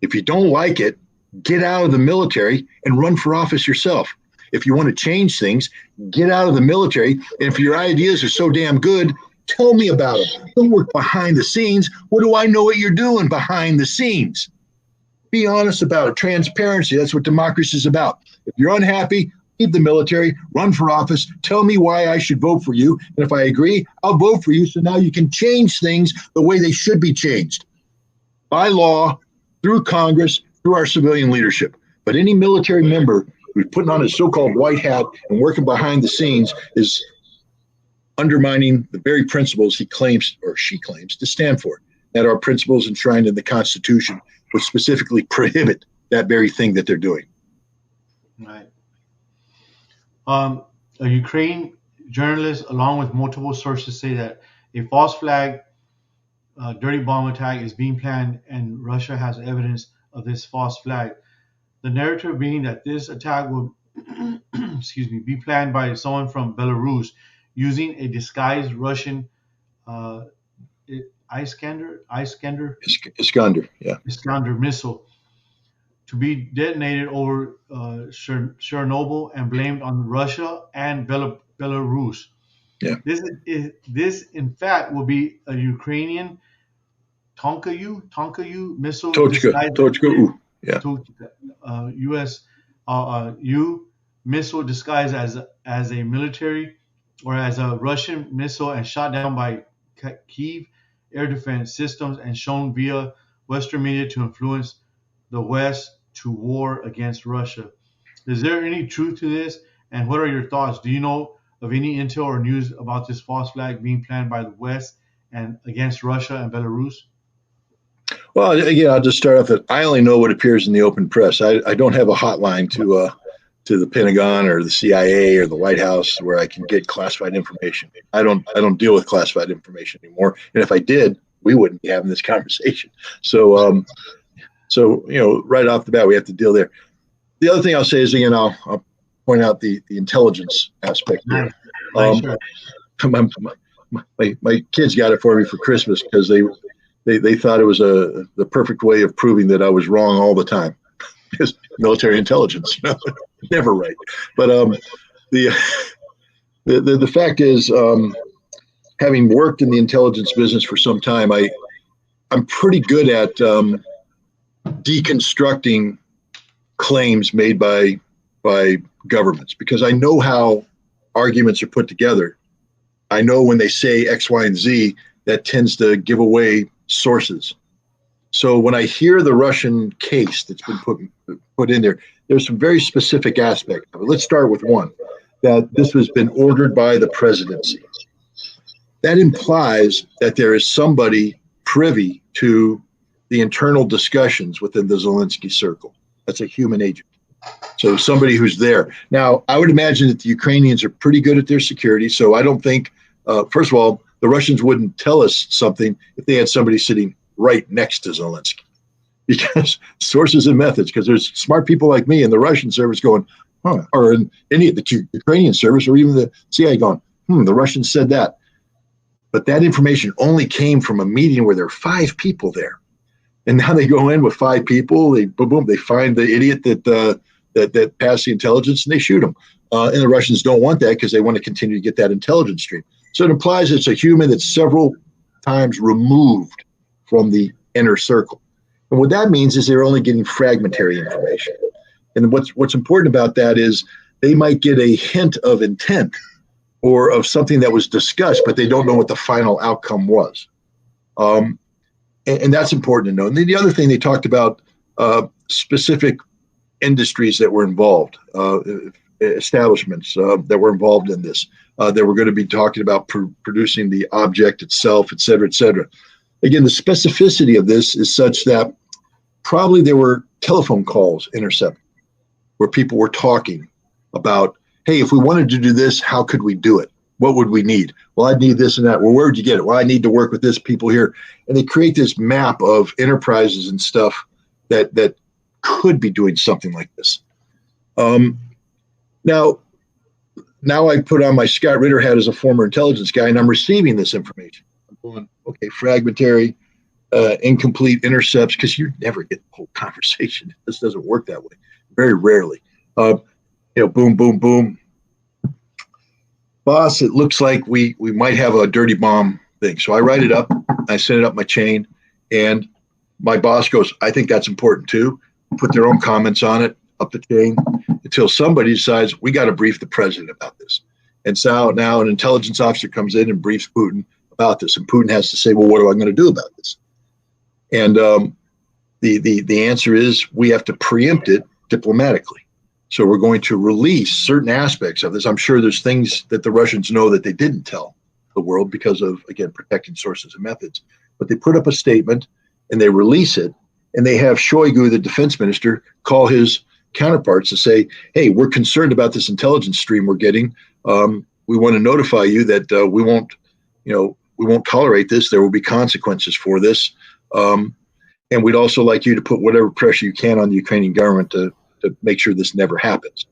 If you don't like it, get out of the military and run for office yourself. If you want to change things, get out of the military. And if your ideas are so damn good, tell me about them. Don't work behind the scenes. What do I know what you're doing behind the scenes? Be honest about it. Transparency. That's what democracy is about. If you're unhappy, leave the military, run for office, tell me why I should vote for you. And if I agree, I'll vote for you. So now you can change things the way they should be changed. By law, through Congress, through our civilian leadership. But any military member who's putting on his so-called white hat and working behind the scenes is undermining the very principles he claims or she claims to stand for, that are principles enshrined in the Constitution, which specifically prohibit that very thing that they're doing. Right. A Ukraine journalist, along with multiple sources, say that a false flag dirty bomb attack is being planned, and Russia has evidence of this false flag. The narrative being that this attack will, be planned by someone from Belarus using a disguised Russian Iskander missile to be detonated over Chernobyl and blamed on Russia and Belarus. Yeah. This in fact will be a Ukrainian Tonka-U missile Tochka, disguised Tochka, ooh, yeah. to U.S. U missile disguised as a military or as a Russian missile and shot down by Kiev air defense systems and shown via Western media to influence the West to war against Russia. Is there any truth to this? And what are your thoughts? Do you know of any intel or news about this false flag being planned by the West and against Russia and Belarus? Well, again, I'll just start off that I only know what appears in the open press. I don't have a hotline to the Pentagon or the CIA or the White House where I can get classified information. I don't deal with classified information anymore. And if I did, we wouldn't be having this conversation. So right off the bat, we have to deal there. The other thing I'll say is, again, I'll point out the intelligence aspect there. Nice. My kids got it for me for Christmas because they thought it was the perfect way of proving that I was wrong all the time. Because military intelligence, never right. But the fact is, having worked in the intelligence business for some time, I'm pretty good at deconstructing claims made by governments because I know how arguments are put together. I know when they say X, Y, and Z, that tends to give away sources. So when I hear the Russian case that's been put in there, there's some very specific aspects of it. Let's start with one, that this has been ordered by the presidency. That implies that there is somebody privy to the internal discussions within the Zelensky circle. That's a human agent. So somebody who's there. Now, I would imagine that the Ukrainians are pretty good at their security. So I don't think, first of all, the Russians wouldn't tell us something if they had somebody sitting right next to Zelensky. Because sources and methods, because there's smart people like me in the Russian service going, or in any of the Ukrainian service, or even the CIA going, the Russians said that. But that information only came from a meeting where there are 5 people there. And now they go in with 5 people, they find the idiot that passed the intelligence and they shoot him. And the Russians don't want that because they want to continue to get that intelligence stream. So it implies it's a human that's several times removed from the inner circle. And what that means is they're only getting fragmentary information. And what's important about that is they might get a hint of intent or of something that was discussed, but they don't know what the final outcome was. And that's important to know. And then the other thing, they talked about specific industries that were involved, establishments that were involved in this, that were going to be talking about producing the object itself, et cetera, et cetera. Again, the specificity of this is such that probably there were telephone calls intercepted where people were talking about, hey, if we wanted to do this, how could we do it? What would we need? Well, I'd need this and that. Well, where would you get it? Well, I need to work with this people here. And they create this map of enterprises and stuff that could be doing something like this. Now I put on my Scott Ritter hat as a former intelligence guy, and I'm receiving this information. I'm going, okay, fragmentary, incomplete intercepts, because you never get the whole conversation. This doesn't work that way. Very rarely. Boom, boom, boom. Boss, it looks like we might have a dirty bomb thing. So I write it up, I send it up my chain, and my boss goes, I think that's important too. Put their own comments on it up the chain until somebody decides we got to brief the president about this. And so now an intelligence officer comes in and briefs Putin about this. And Putin has to say, well, what am I going to do about this? And the answer is we have to preempt it diplomatically. So we're going to release certain aspects of this. I'm sure there's things that the Russians know that they didn't tell the world because of, again, protecting sources and methods. But they put up a statement and they release it, and they have Shoigu, the defense minister, call his counterparts to say, hey, we're concerned about this intelligence stream we're getting. We want to notify you that we won't tolerate this. There will be consequences for this. And we'd also like you to put whatever pressure you can on the Ukrainian government to make sure this never happens.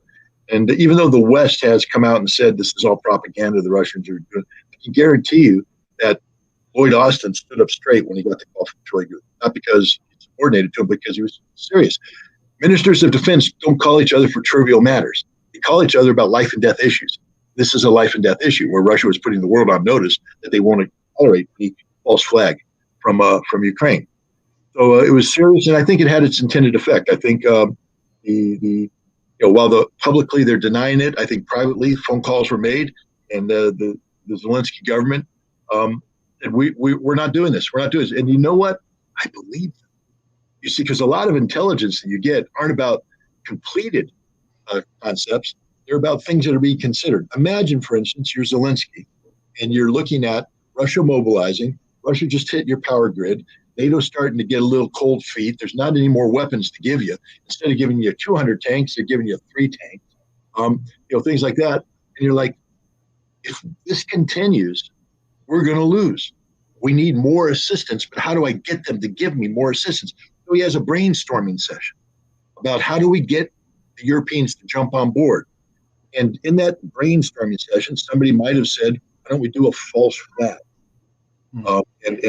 And even though the West has come out and said this is all propaganda, the Russians are doing, I can guarantee you that Lloyd Austin stood up straight when he got the call from Shoigu, not because he subordinated to him, but because he was serious. Ministers of defense don't call each other for trivial matters. They call each other about life and death issues. this is a life and death issue where Russia was putting the world on notice that they won't tolerate the false flag from Ukraine. So it was serious, and I think it had its intended effect. I think while publicly they're denying it, I think privately phone calls were made, and the Zelensky government and we're not doing this. We're not doing this. And you know what? I believe them. You see, because a lot of intelligence that you get aren't about completed concepts. They're about things that are being considered. Imagine, for instance, you're Zelensky, and you're looking at Russia mobilizing. Russia just hit your power grid. NATO's starting to get a little cold feet. There's not any more weapons to give you. Instead of giving you 200 tanks, they're giving you 3 tanks. Things like that. And you're like, if this continues, we're going to lose. We need more assistance, but how do I get them to give me more assistance? So he has a brainstorming session about how do we get the Europeans to jump on board. And in that brainstorming session, somebody might have said, why don't we do a false flag? And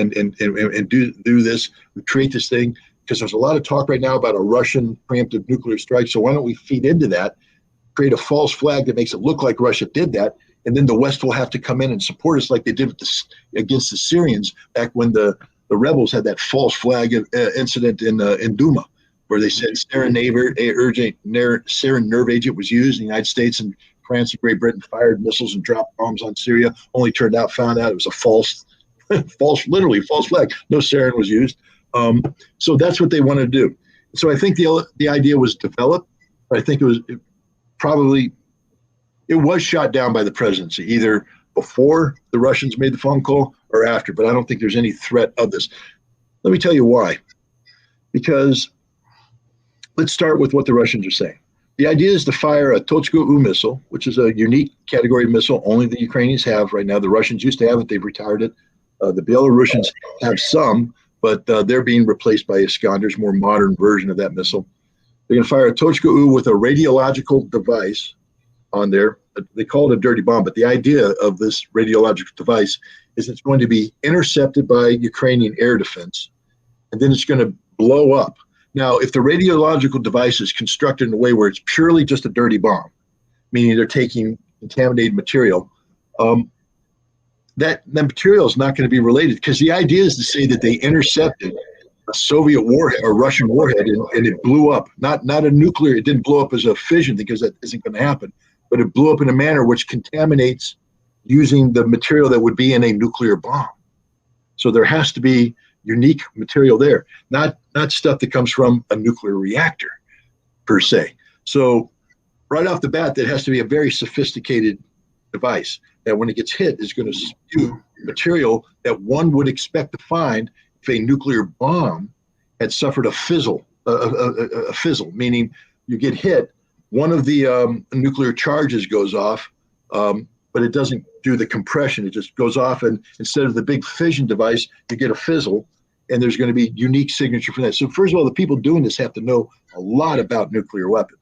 do this, we create this thing, because there's a lot of talk right now about a Russian preemptive nuclear strike. So why don't we feed into that, create a false flag that makes it look like Russia did that, and then the West will have to come in and support us like they did against the Syrians back when the rebels had that false flag incident in Duma, where they said sarin nerve agent was used. The United States and France and Great Britain fired missiles and dropped bombs on Syria. Only found out it was a false flag. No sarin was used. So that's what they want to do. So I think the idea was developed. But I think it was shot down by the presidency, either before the Russians made the phone call or after. But I don't think there's any threat of this. Let me tell you why. Because let's start with what the Russians are saying. The idea is to fire a Tochka-U missile, which is a unique category of missile only the Ukrainians have right now. The Russians used to have it. They've retired it. The Belarusians have some, but they're being replaced by Iskander's more modern version of that missile. They're going to fire a Tochka-U with a radiological device on there. They call it a dirty bomb, but the idea of this radiological device is it's going to be intercepted by Ukrainian air defense, and then it's going to blow up. Now, if the radiological device is constructed in a way where it's purely just a dirty bomb, meaning they're taking contaminated material, that material is not going to be related, because the idea is to say that they intercepted a Soviet warhead or Russian warhead and it blew up. Not a nuclear, it didn't blow up as a fission, because that isn't going to happen, but it blew up in a manner which contaminates using the material that would be in a nuclear bomb. So there has to be unique material there, not stuff that comes from a nuclear reactor per se. So right off the bat, that has to be a very sophisticated device that when it gets hit is going to spew material that one would expect to find if a nuclear bomb had suffered a fizzle, meaning you get hit, one of the nuclear charges goes off, but it doesn't do the compression. It just goes off, and instead of the big fission device, you get a fizzle, and there's going to be unique signature for that. So first of all, the people doing this have to know a lot about nuclear weapons.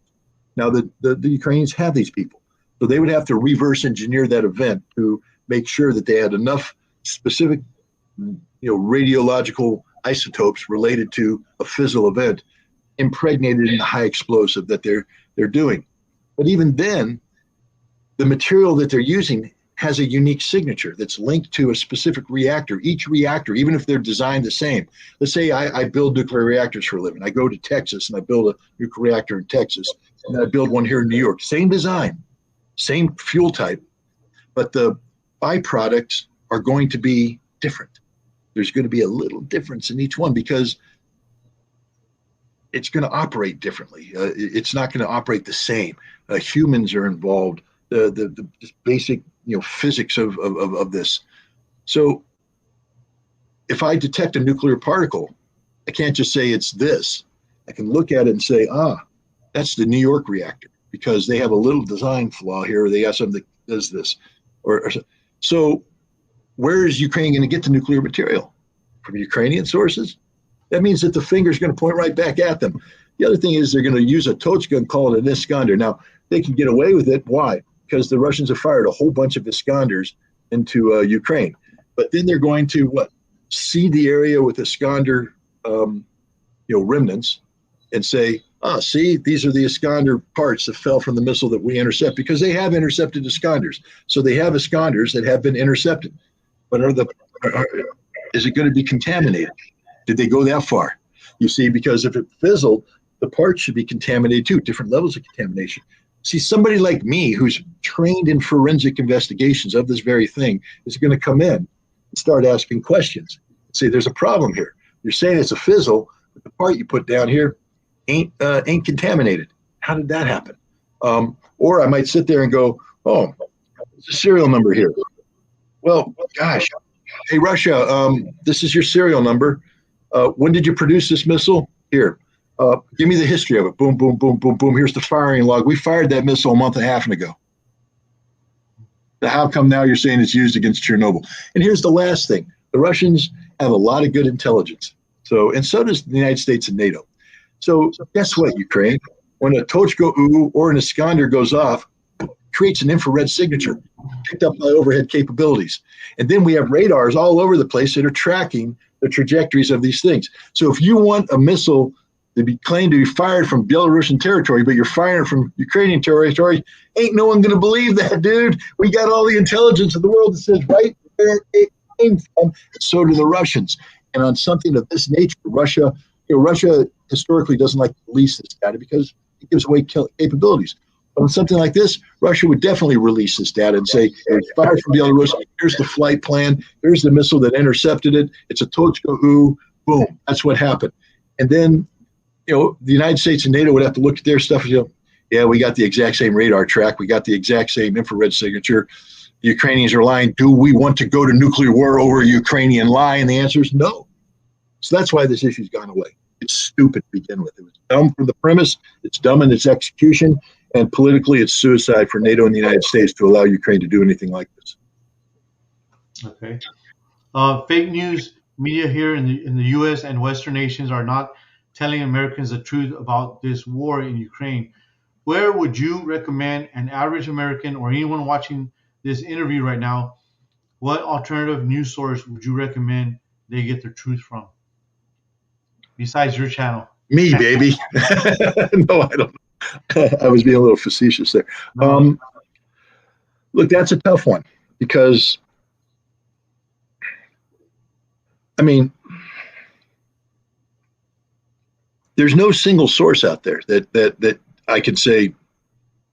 Now, the Ukrainians have these people. So they would have to reverse engineer that event to make sure that they had enough specific, radiological isotopes related to a fizzle event impregnated in the high explosive that they're doing. But even then, the material that they're using has a unique signature that's linked to a specific reactor. Each reactor, even if they're designed the same. Let's say I build nuclear reactors for a living. I go to Texas and I build a nuclear reactor in Texas, and I build one here in New York. Same design, same fuel type, but the byproducts are going to be different. There's going to be a little difference in each one because it's going to operate differently. It's not going to operate the same. Humans are involved. The basic physics of this. So if I detect a nuclear particle, I can't just say it's this. I can look at it and say, that's the New York reactor, because they have a little design flaw here. Or they have something that does this. So where is Ukraine going to get the nuclear material? From Ukrainian sources? That means that the finger is going to point right back at them. The other thing is they're going to use a Tochka and call it an Iskander. Now, they can get away with it. Why? Because the Russians have fired a whole bunch of Iskanders into Ukraine. But then they're going to seed the area with Iskander remnants and say, See, these are the Iskander parts that fell from the missile that we intercept, because they have intercepted Iskanders. So they have Iskanders that have been intercepted. But is it going to be contaminated? Did they go that far? You see, because if it fizzled, the parts should be contaminated too, different levels of contamination. See, somebody like me who's trained in forensic investigations of this very thing is going to come in and start asking questions. Say, there's a problem here. You're saying it's a fizzle, but the part you put down here ain't contaminated. How did that happen? Or I might sit there and go, oh, there's a serial number here. Well, gosh, hey, Russia, this is your serial number. When did you produce this missile? Here, give me the history of it. Boom, boom, boom, boom, boom. Here's the firing log. We fired that missile a month and a half ago. How come now you're saying it's used against Chernobyl? And here's the last thing. The Russians have a lot of good intelligence. And so does the United States and NATO. So guess what, Ukraine? When a Tochka-U or an Iskander goes off, it creates an infrared signature picked up by overhead capabilities. And then we have radars all over the place that are tracking the trajectories of these things. So if you want a missile to be claimed to be fired from Belarusian territory, but you're firing from Ukrainian territory, ain't no one going to believe that, dude. We got all the intelligence of the world that says right where it came from. So do the Russians. And on something of this nature, Russia historically doesn't like to release this data because it gives away capabilities. But on something like this, Russia would definitely release this data and say, it's fired from Belarus, here's the flight plan, here's the missile that intercepted it, it's a Tochka-U, boom, that's what happened. And then, the United States and NATO would have to look at their stuff and yeah, we got the exact same radar track, we got the exact same infrared signature. The Ukrainians are lying. Do we want to go to nuclear war over a Ukrainian lie? And the answer is no. So that's why this issue's gone away. It's stupid to begin with. It was dumb from the premise, it's dumb in its execution, and politically it's suicide for NATO and the United States to allow Ukraine to do anything like this. Okay. Fake news media here in the U.S. and Western nations are not telling Americans the truth about this war in Ukraine. Where would you recommend an average American or anyone watching this interview right now, what alternative news source would you recommend they get their truth from? Besides your channel. Me, baby. No, I don't. I was being a little facetious there. No. Look, that's a tough one because, there's no single source out there that I could say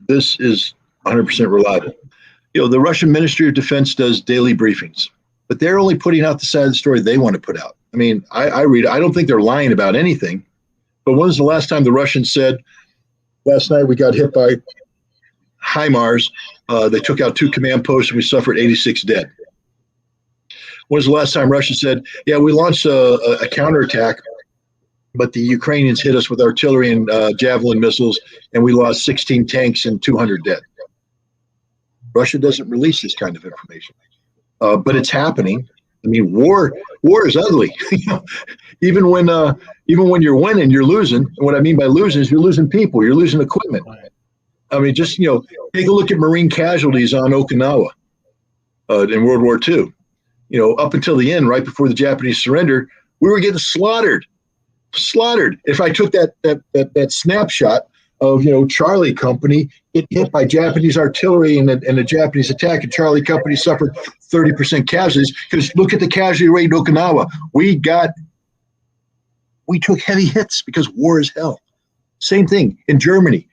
this is 100% reliable. The Russian Ministry of Defense does daily briefings, but they're only putting out the side of the story they want to put out. I read it. I don't think they're lying about anything. But when was the last time the Russians said, last night we got hit by HIMARS, they took out 2 command posts and we suffered 86 dead? When was the last time Russia said, yeah, we launched a counterattack, but the Ukrainians hit us with artillery and Javelin missiles and we lost 16 tanks and 200 dead? Russia doesn't release this kind of information, but it's happening. War is ugly. Even when you're winning, you're losing. And what I mean by losing is you're losing people, you're losing equipment. Just take a look at Marine casualties on Okinawa in World War II. Up until the end, right before the Japanese surrender, we were getting slaughtered. If I took that snapshot of Charlie Company get hit by Japanese artillery and a Japanese attack, and Charlie Company suffered 30% casualties, because look at the casualty rate in Okinawa. We took heavy hits because war is hell. Same thing in Germany.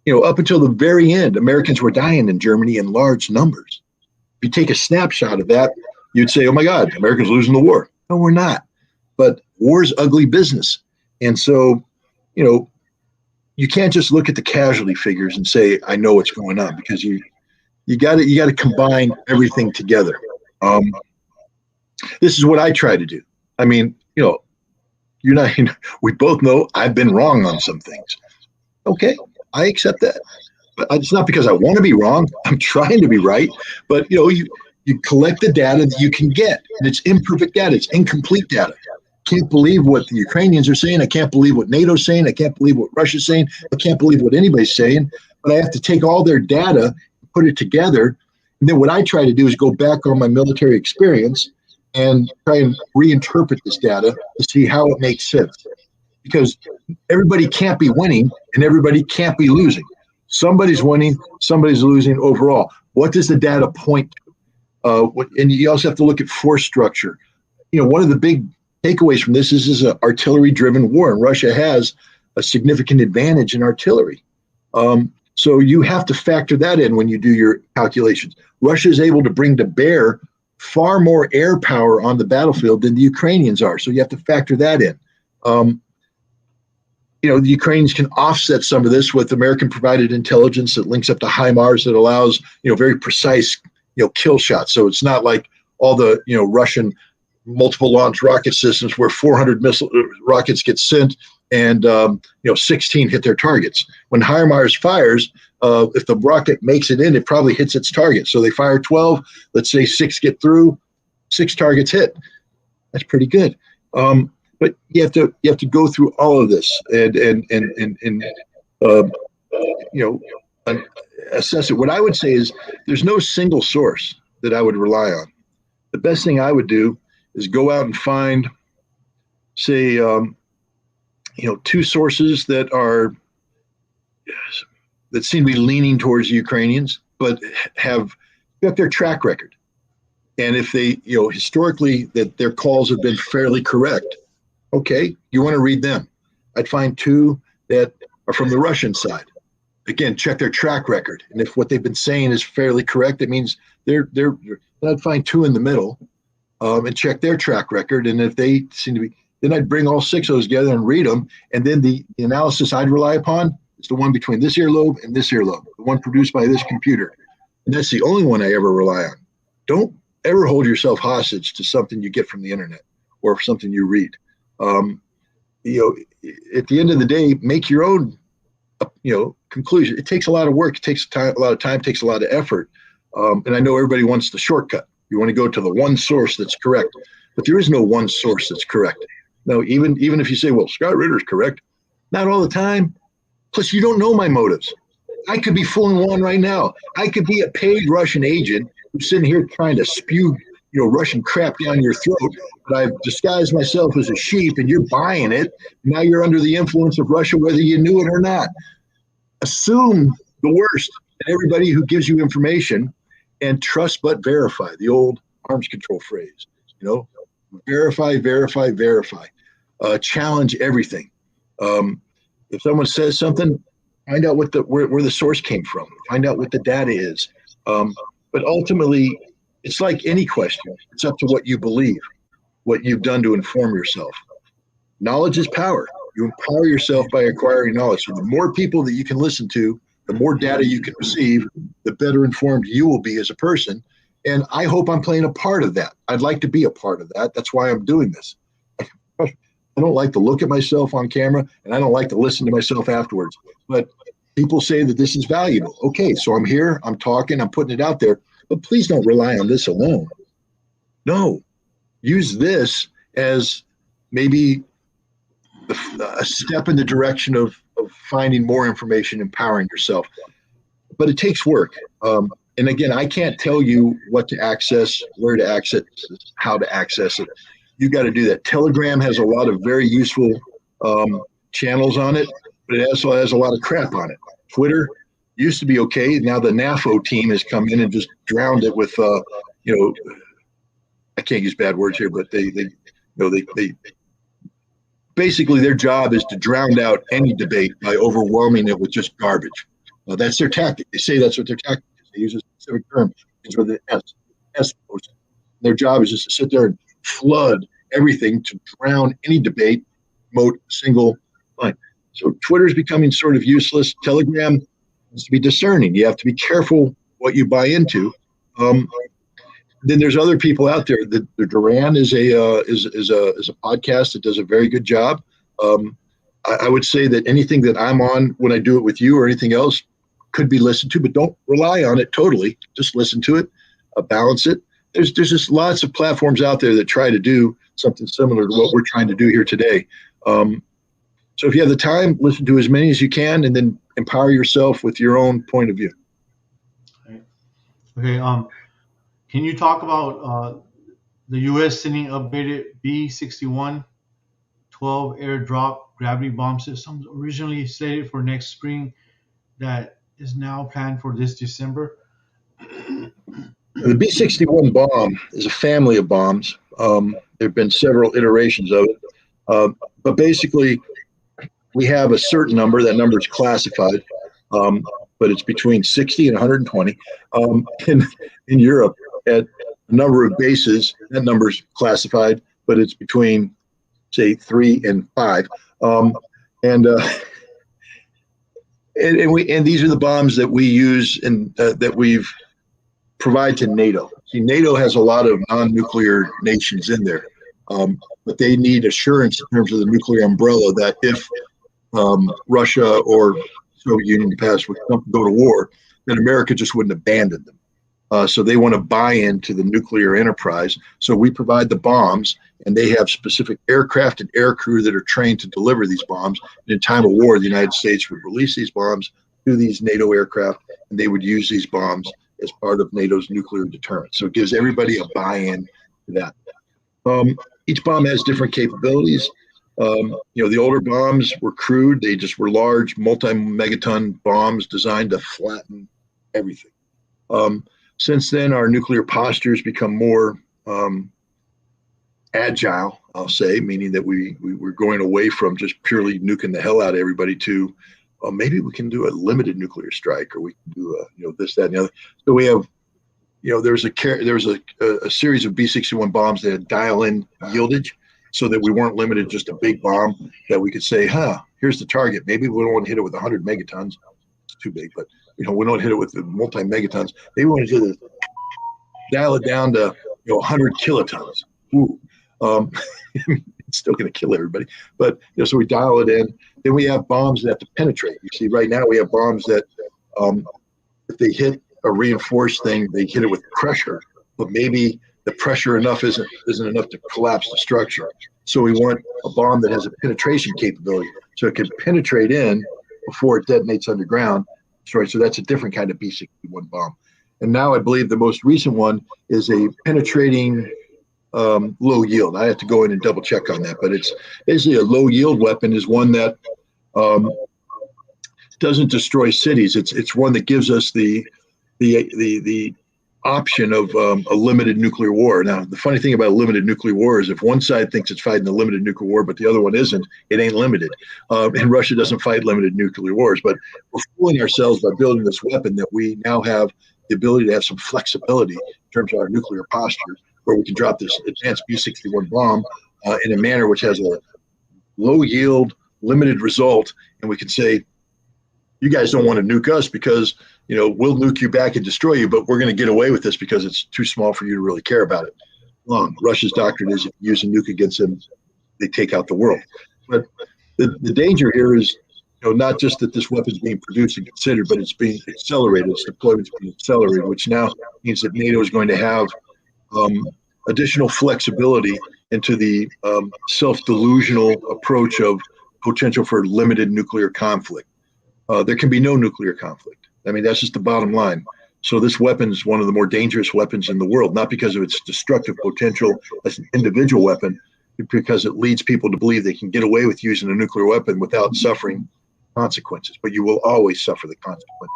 Up until the very end, Americans were dying in Germany in large numbers. If you take a snapshot of that, you'd say, oh my God, Americans losing the war. No, we're not. But war's ugly business. And so, you can't just look at the casualty figures and say, I know what's going on, because you got to combine everything together. This is what I try to do. We both know I've been wrong on some things. Okay, I accept that. But it's not because I want to be wrong. I'm trying to be right. But, you collect the data that you can get. And it's imperfect data. It's incomplete data. Can't believe what the Ukrainians are saying. I can't believe what NATO's saying. I can't believe what Russia's saying. I can't believe what anybody's saying. But I have to take all their data, put it together. And then what I try to do is go back on my military experience and try and reinterpret this data to see how it makes sense. because everybody can't be winning and everybody can't be losing. Somebody's winning, somebody's losing overall. What does the data point to? And you also have to look at force structure. One of the big takeaways from this is an artillery-driven war, and Russia has a significant advantage in artillery. So you have to factor that in when you do your calculations. Russia is able to bring to bear far more air power on the battlefield than the Ukrainians are. So you have to factor that in. The Ukrainians can offset some of this with American-provided intelligence that links up to HIMARS that allows, very precise, kill shots. So it's not like all the, Russian multiple launch rocket systems where 400 missile rockets get sent and 16 hit their targets. When HIMARS fires, if the rocket makes it in, it probably hits its target. So they fire 12. Let's say 6 get through, 6 targets hit. That's pretty good. But you have to go through all of this and assess it. What I would say is there's no single source that I would rely on. The best thing I would do is go out and find, say, 2 sources that seem to be leaning towards the Ukrainians, but have got their track record. And if they, historically, that their calls have been fairly correct, okay, you want to read them. I'd find 2 that are from the Russian side. Again, check their track record. And if what they've been saying is fairly correct, it means they're I'd find 2 in the middle and check their track record. And if they seem to be, then I'd bring all 6 of those together and read them. And then the analysis I'd rely upon is the one between this earlobe and this earlobe, the one produced by this computer. And that's the only one I ever rely on. Don't ever hold yourself hostage to something you get from the internet or something you read. At the end of the day, make your own, conclusion. It takes a lot of work. It takes a lot of time, takes a lot of effort. And I know everybody wants the shortcut. You want to go to the one source that's correct, but there is no one source that's correct. No, even if you say, well, Scott Ritter's correct, not all the time. Plus, you don't know my motives. I could be fooling one right now. I could be a paid Russian agent who's sitting here trying to spew, Russian crap down your throat, but I've disguised myself as a sheep and you're buying it. Now you're under the influence of Russia, whether you knew it or not. Assume the worst in everybody who gives you information and trust but verify, the old arms control phrase, verify, verify, verify. Challenge everything. If someone says something, find out where the source came from. Find out what the data is. But ultimately, it's like any question. It's up to what you believe, what you've done to inform yourself. Knowledge is power. You empower yourself by acquiring knowledge. So the more people that you can listen to, the more data you can receive, the better informed you will be as a person. And I hope I'm playing a part of that. I'd like to be a part of that. That's why I'm doing this. I don't like to look at myself on camera, and I don't like to listen to myself afterwards. But people say that this is valuable. Okay, so I'm here, I'm talking, I'm putting it out there. But please don't rely on this alone. No, use this as maybe a step in the direction of finding more information, empowering yourself. But it takes work. And again, I can't tell you what to access, where to access it, how to access it. You got to do that. Telegram has a lot of very useful channels on it, but it also has a lot of crap on it. Twitter used to be okay. Now the NAFO team has come in and just drowned it with, I can't use bad words here, but they basically their job is to drown out any debate by overwhelming it with just garbage. That's their tactic. They say that's what their tactic is. They use a specific term. It's with the S. Their job is just to sit there and flood everything to drown any debate, promote a single line. So Twitter is becoming sort of useless. Telegram needs to be discerning. You have to be careful what you buy into. Then there's other people out there. The Duran is a podcast that does a very good job. I would say that anything that I'm on when I do it with you or anything else could be listened to, but don't rely on it totally. Just listen to it, balance it. There's just lots of platforms out there that try to do something similar to what we're trying to do here today. So if you have the time, listen to as many as you can, and then empower yourself with your own point of view. Okay. Can you talk about the U.S. sending upgraded B-61 12 airdrop gravity bomb systems, originally slated for next spring, that is now planned for this December. The B-61 bomb is a family of bombs. There have been several iterations of it. But basically, we have a certain number. That number is classified, but it's between 60 and 120. In Europe, at a number of bases, that number is classified, but it's between, say, 3 and 5. And these are the bombs that we use and that we've provide to NATO. See, NATO has a lot of non-nuclear nations in there, but they need assurance in terms of the nuclear umbrella that if Russia or Soviet Union in the past would go to war, then America just wouldn't abandon them. So they want to buy into the nuclear enterprise. So we provide the bombs, and they have specific aircraft and aircrew that are trained to deliver these bombs. And in time of war, the United States would release these bombs to these NATO aircraft, and they would use these bombs as part of NATO's nuclear deterrent. So it gives everybody a buy-in to that. Each bomb has different capabilities. The older bombs were crude. They just were large, multi-megaton bombs designed to flatten everything. Since then, our nuclear postures become more agile, I'll say, meaning that we're going away from just purely nuking the hell out of everybody to maybe we can do a limited nuclear strike, or we can do this, that, and the other. So we have, there was a series of B-61 bombs that had dial-in yieldage, so that we weren't limited to just a big bomb, that we could say, here's the target. Maybe we don't want to hit it with 100 megatons. It's too big, but we don't hit it with the multi-megatons. Maybe we want to dial it down to 100 kilotons. Ooh. It's still going to kill everybody, but so we dial it in. Then we have bombs that have to penetrate. You see, right now we have bombs that, if they hit a reinforced thing, they hit it with pressure, but maybe the pressure isn't enough to collapse the structure. So we want a bomb that has a penetration capability, so it can penetrate in before it detonates underground. So that's a different kind of B-61 bomb. And now I believe the most recent one is a penetrating low yield. I have to go in and double check on that, but it's basically a low yield weapon is one that doesn't destroy cities. It's one that gives us the option of a limited nuclear war. Now, the funny thing about a limited nuclear war is if one side thinks it's fighting a limited nuclear war, but the other one isn't, it ain't limited. And Russia doesn't fight limited nuclear wars, but we're fooling ourselves by building this weapon that we now have the ability to have some flexibility in terms of our nuclear posture, where we can drop this advanced B-61 bomb in a manner which has a low yield, limited result, and we can say, you guys don't want to nuke us because we'll nuke you back and destroy you, but we're going to get away with this because it's too small for you to really care about it. Russia's doctrine is if you use a nuke against them, they take out the world. But the danger here is not just that this weapon is being produced and considered, but it's being accelerated. Its deployment is being accelerated, which now means that NATO is going to have additional flexibility into the self-delusional approach of potential for limited nuclear conflict. There can be no nuclear conflict. I mean, that's just the bottom line. So this weapon is one of the more dangerous weapons in the world, not because of its destructive potential as an individual weapon, but because it leads people to believe they can get away with using a nuclear weapon without suffering consequences. But you will always suffer the consequences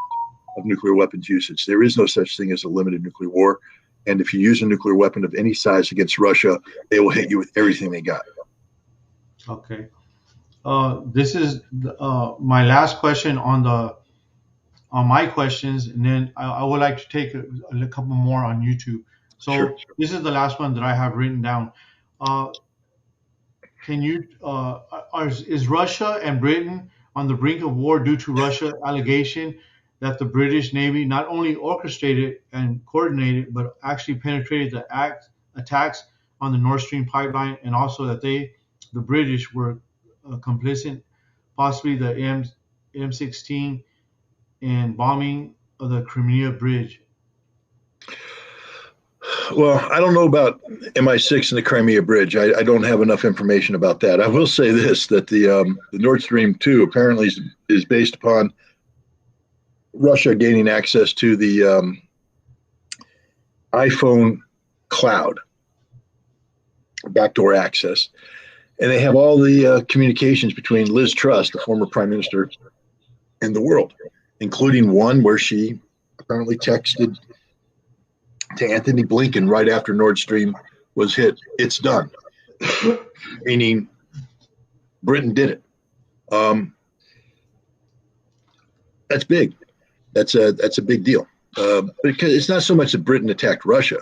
of nuclear weapons usage. There is no such thing as a limited nuclear war. And if you use a nuclear weapon of any size against Russia, they will hit you with everything they got. Okay. This is my last question on my questions, and then I would like to take a couple more on YouTube. So sure. This is the last one that I have written down. Is Russia and Britain on the brink of war due to Russia allegation that the British Navy not only orchestrated and coordinated, but actually penetrated the attacks on the Nord Stream pipeline, and also that the British were complicit, possibly the M16 and bombing of the Crimea Bridge? Well, I don't know about MI6 and the Crimea Bridge. I don't have enough information about that. I will say this, that the Nord Stream 2 apparently is based upon Russia gaining access to the iPhone cloud, backdoor access. And they have all the communications between Liz Truss, the former prime minister, and the world, including one where she apparently texted to Anthony Blinken right after Nord Stream was hit, "It's done," meaning Britain did it. That's big. That's a big deal because it's not so much that Britain attacked Russia.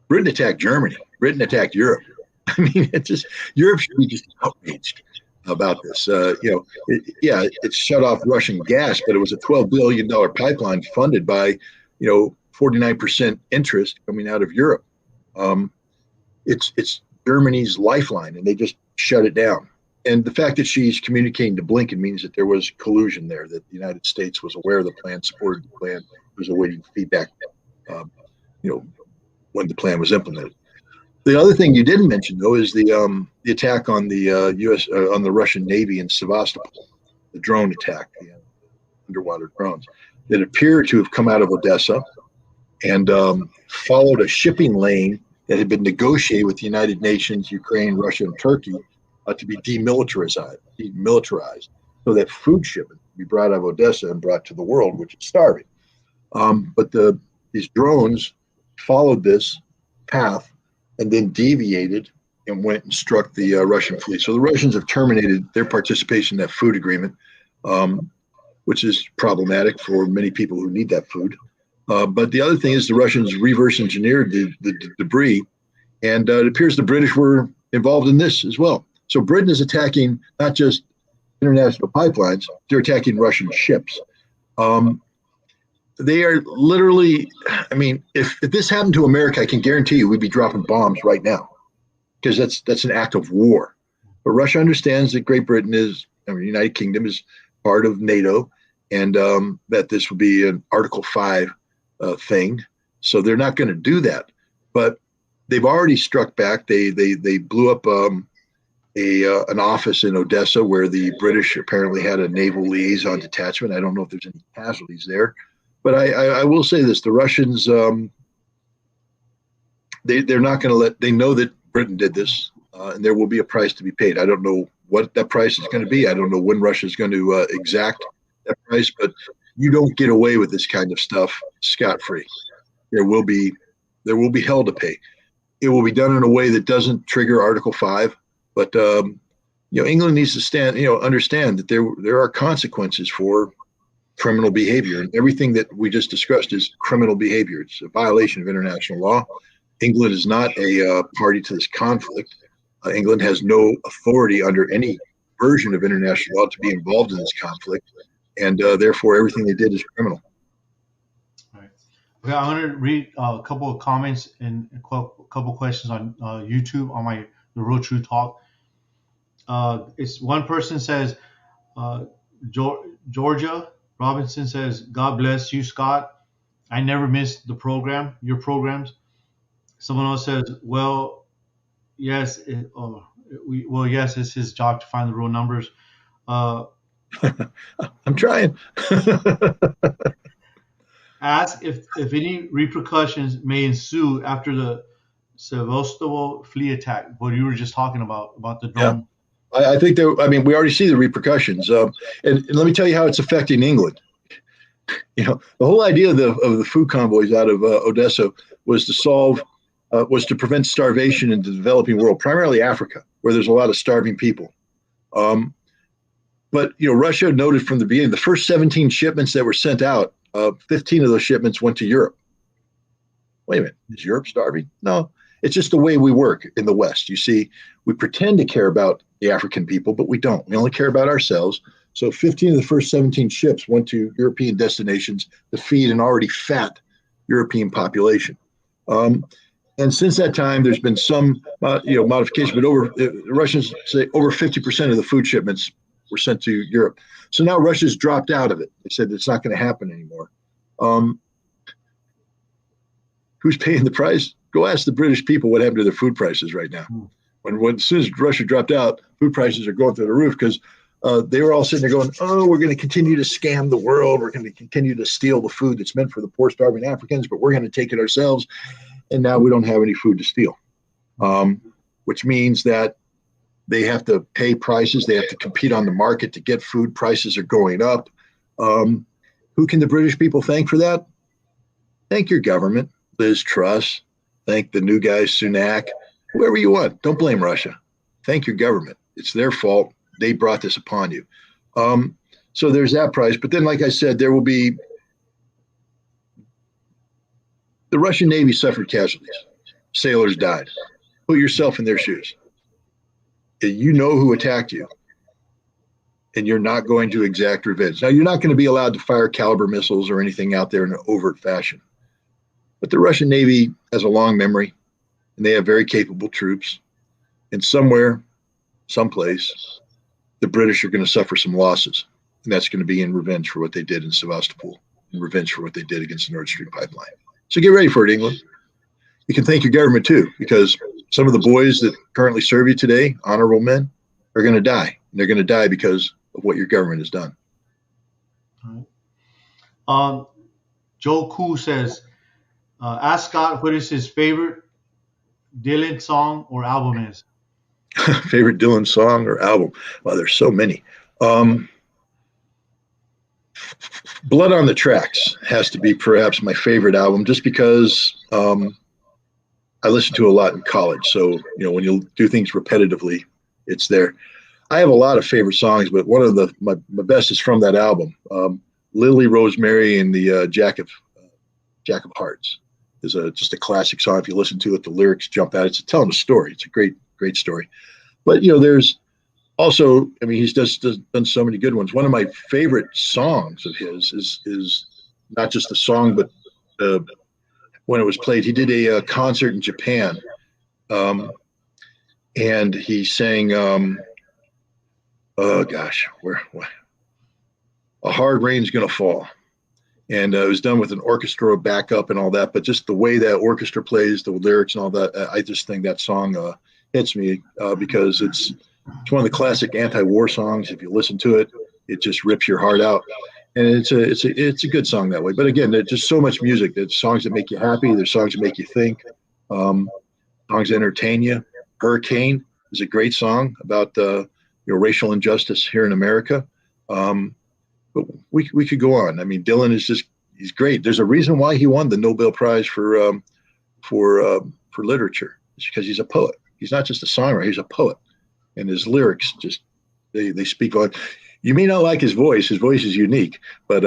Britain attacked Germany. Britain attacked Europe. I mean, it's just Europe should be just outraged about this. It shut off Russian gas, but it was a $12 billion pipeline funded by, 49% interest coming out of Europe. It's Germany's lifeline, and they just shut it down. And the fact that she's communicating to Blinken means that there was collusion there, that the United States was aware of the plan, supported the plan, was awaiting feedback, when the plan was implemented. The other thing you didn't mention, though, is the attack on the U.S. On the Russian Navy in Sevastopol, the drone attack, the underwater drones that appear to have come out of Odessa and followed a shipping lane that had been negotiated with the United Nations, Ukraine, Russia, and Turkey to be demilitarized, so that food shipment would be brought out of Odessa and brought to the world, which is starving. But these drones followed this path and then deviated and went and struck the Russian fleet. So the Russians have terminated their participation in that food agreement, which is problematic for many people who need that food. But the other thing is the Russians reverse engineered the debris, and it appears the British were involved in this as well. So Britain is attacking not just international pipelines, they're attacking Russian ships. They are literally, I mean, if this happened to America, I can guarantee you we'd be dropping bombs right now, because that's an act of war. But Russia understands that Great Britain the United Kingdom is part of NATO, and that this would be an Article 5 thing. So they're not going to do that. But they've already struck back. They blew up an office in Odessa where the British apparently had a naval liaison detachment. I don't know if there's any casualties there. But I will say this: the Russians, they're not going to let. They know that Britain did this, and there will be a price to be paid. I don't know what that price is going to be. I don't know when Russia is going to exact that price. But you don't get away with this kind of stuff scot-free. There will be hell to pay. It will be done in a way that doesn't trigger Article 5. But England needs to understand that there are consequences for criminal behavior, and everything that we just discussed is criminal behavior. It's a violation of international law. England is not a party to this conflict. England has no authority under any version of international law to be involved in this conflict, and therefore everything they did is criminal. All right. Okay, I'm going to read a couple of comments and a couple questions on YouTube on the Real True Talk. It's one person says, Georgia Robinson says, "God bless you, Scott. I never missed your programs." Someone else says, "Well, yes, yes, it's his job to find the real numbers." I'm trying. Ask if any repercussions may ensue after the Sevastopol fleet attack. What you were just talking about the drone. Yeah. I think we already see the repercussions. And let me tell you how it's affecting England. The whole idea of the food convoys out of Odessa was to prevent starvation in the developing world, primarily Africa, where there's a lot of starving people. But Russia noted from the beginning, the first 17 shipments that were sent out, 15 of those shipments went to Europe. Wait a minute, is Europe starving? No, it's just the way we work in the West. You see, we pretend to care about the African people, but we don't. We only care about ourselves. So 15 of the first 17 ships went to European destinations to feed an already fat European population. And since that time, there's been some modification, but the Russians say over 50% of the food shipments were sent to Europe. So now Russia's dropped out of it. They said it's not going to happen anymore. Who's paying the price? Go ask the British people what happened to their food prices right now. When as soon as Russia dropped out, food prices are going through the roof because they were all sitting there going, "Oh, we're going to continue to scam the world. We're going to continue to steal the food that's meant for the poor, starving Africans, but we're going to take it ourselves." And now we don't have any food to steal, which means that They have to pay prices. They have to compete on the market to get food. Prices are going up. Who can the British people thank for that? Thank your government, Liz Truss. Thank the new guy, Sunak. Whoever you want. Don't blame Russia. Thank your government. It's their fault. They brought this upon you. So there's that price. But then, like I said, there will be the Russian Navy suffered casualties. Sailors died. Put yourself in their shoes. You know who attacked you, and you're not going to exact revenge. Now, you're not going to be allowed to fire caliber missiles or anything out there in an overt fashion. But the Russian Navy has a long memory, and they have very capable troops. And somewhere, someplace, the British are going to suffer some losses. And that's going to be in revenge for what they did in Sevastopol, in revenge for what they did against the Nord Stream pipeline. So get ready for it, England. You can thank your government, too, because some of the boys that currently serve you today, honorable men, are going to die. And they're going to die because of what your government has done. All right. Joe Koo says, ask Scott what is his favorite Dylan song or album is. Favorite Dylan song or album? Well, there's so many. Blood on the Tracks has to be perhaps my favorite album, just because I listened to a lot in college. So, when you do things repetitively, it's there. I have a lot of favorite songs, but one of my best is from that album. Lily Rosemary and the Jack of Hearts is just a classic song. If you listen to it, the lyrics jump out. It's telling a story. It's a great story. But there's also, he's just done so many good ones. One of my favorite songs of his is not just a song, but when it was played, he did a concert in Japan, and he sang, oh gosh, where A Hard Rain's Gonna Fall. And it was done with an orchestra backup and all that, but just the way that orchestra plays, the lyrics and all that, I just think that song hits me because it's one of the classic anti-war songs. If you listen to it, it just rips your heart out, and it's a good song that way. But again, there's just so much music. There's songs that make you happy. There's songs that make you think. Songs that entertain you. Hurricane is a great song about racial injustice here in America. But we could go on. Dylan he's great. There's a reason why he won the Nobel Prize for literature. It's because he's a poet. He's not just a songwriter, he's a poet. And his lyrics they speak on. You may not like his voice. His voice is unique, but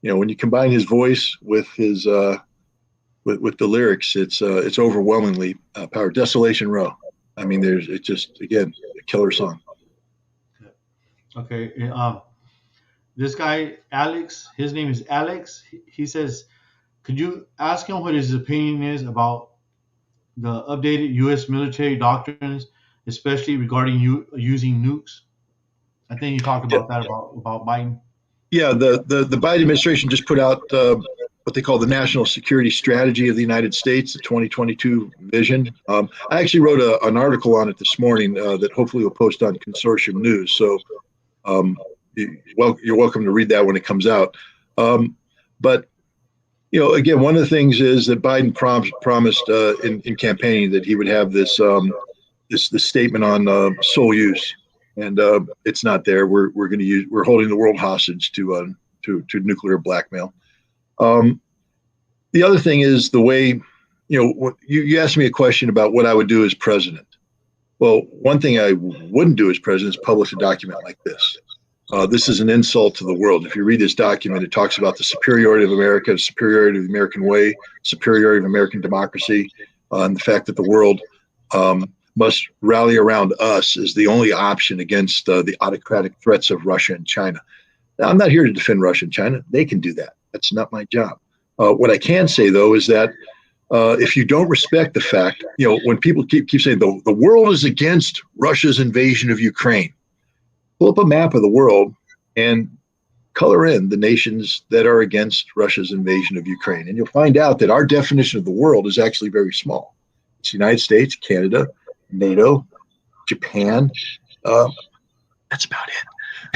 when you combine his voice with his with the lyrics, it's overwhelmingly powerful. Desolation Row. It's just, again, a killer song. Okay. This guy, Alex, his name is Alex. He says, could you ask him what his opinion is about the updated U.S. military doctrines, especially regarding using nukes? I think you talked about that about Biden. Yeah, the Biden administration just put out what they call the National Security Strategy of the United States, the 2022 vision. I actually wrote an article on it this morning that hopefully we'll post on Consortium News. So you're welcome to read that when it comes out. But again, one of the things is that Biden promised in campaigning that he would have this statement on sole use, and it's not there. We're holding the world hostage to nuclear blackmail. The other thing is the way you asked me a question about what I would do as president. Well, one thing I wouldn't do as president is publish a document like this. This is an insult to the world. If you read this document, it talks about the superiority of America, the superiority of the American way, superiority of American democracy, and the fact that the world must rally around us as the only option against the autocratic threats of Russia and China. Now, I'm not here to defend Russia and China. They can do that. That's not my job. What I can say, though, is that if you don't respect the fact, when people keep saying the world is against Russia's invasion of Ukraine, pull up a map of the world and color in the nations that are against Russia's invasion of Ukraine. And you'll find out that our definition of the world is actually very small. It's the United States, Canada, NATO, Japan. That's about it.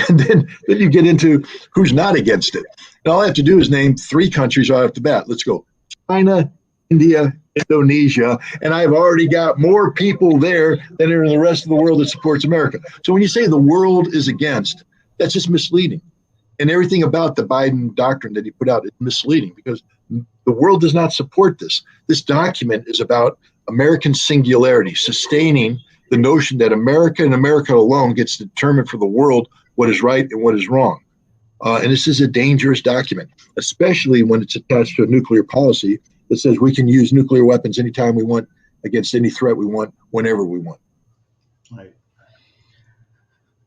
And then you get into who's not against it. And all I have to do is name 3 countries right off the bat. Let's go. China, India, Indonesia, and I've already got more people there than are in the rest of the world that supports America. So when you say the world is against, that's just misleading. And everything about the Biden doctrine that he put out is misleading because the world does not support this. This document is about American singularity, sustaining the notion that America and America alone gets to determine for the world what is right and what is wrong. And this is a dangerous document, especially when it's attached to a nuclear policy that says we can use nuclear weapons anytime we want against any threat we want, whenever we want. Right.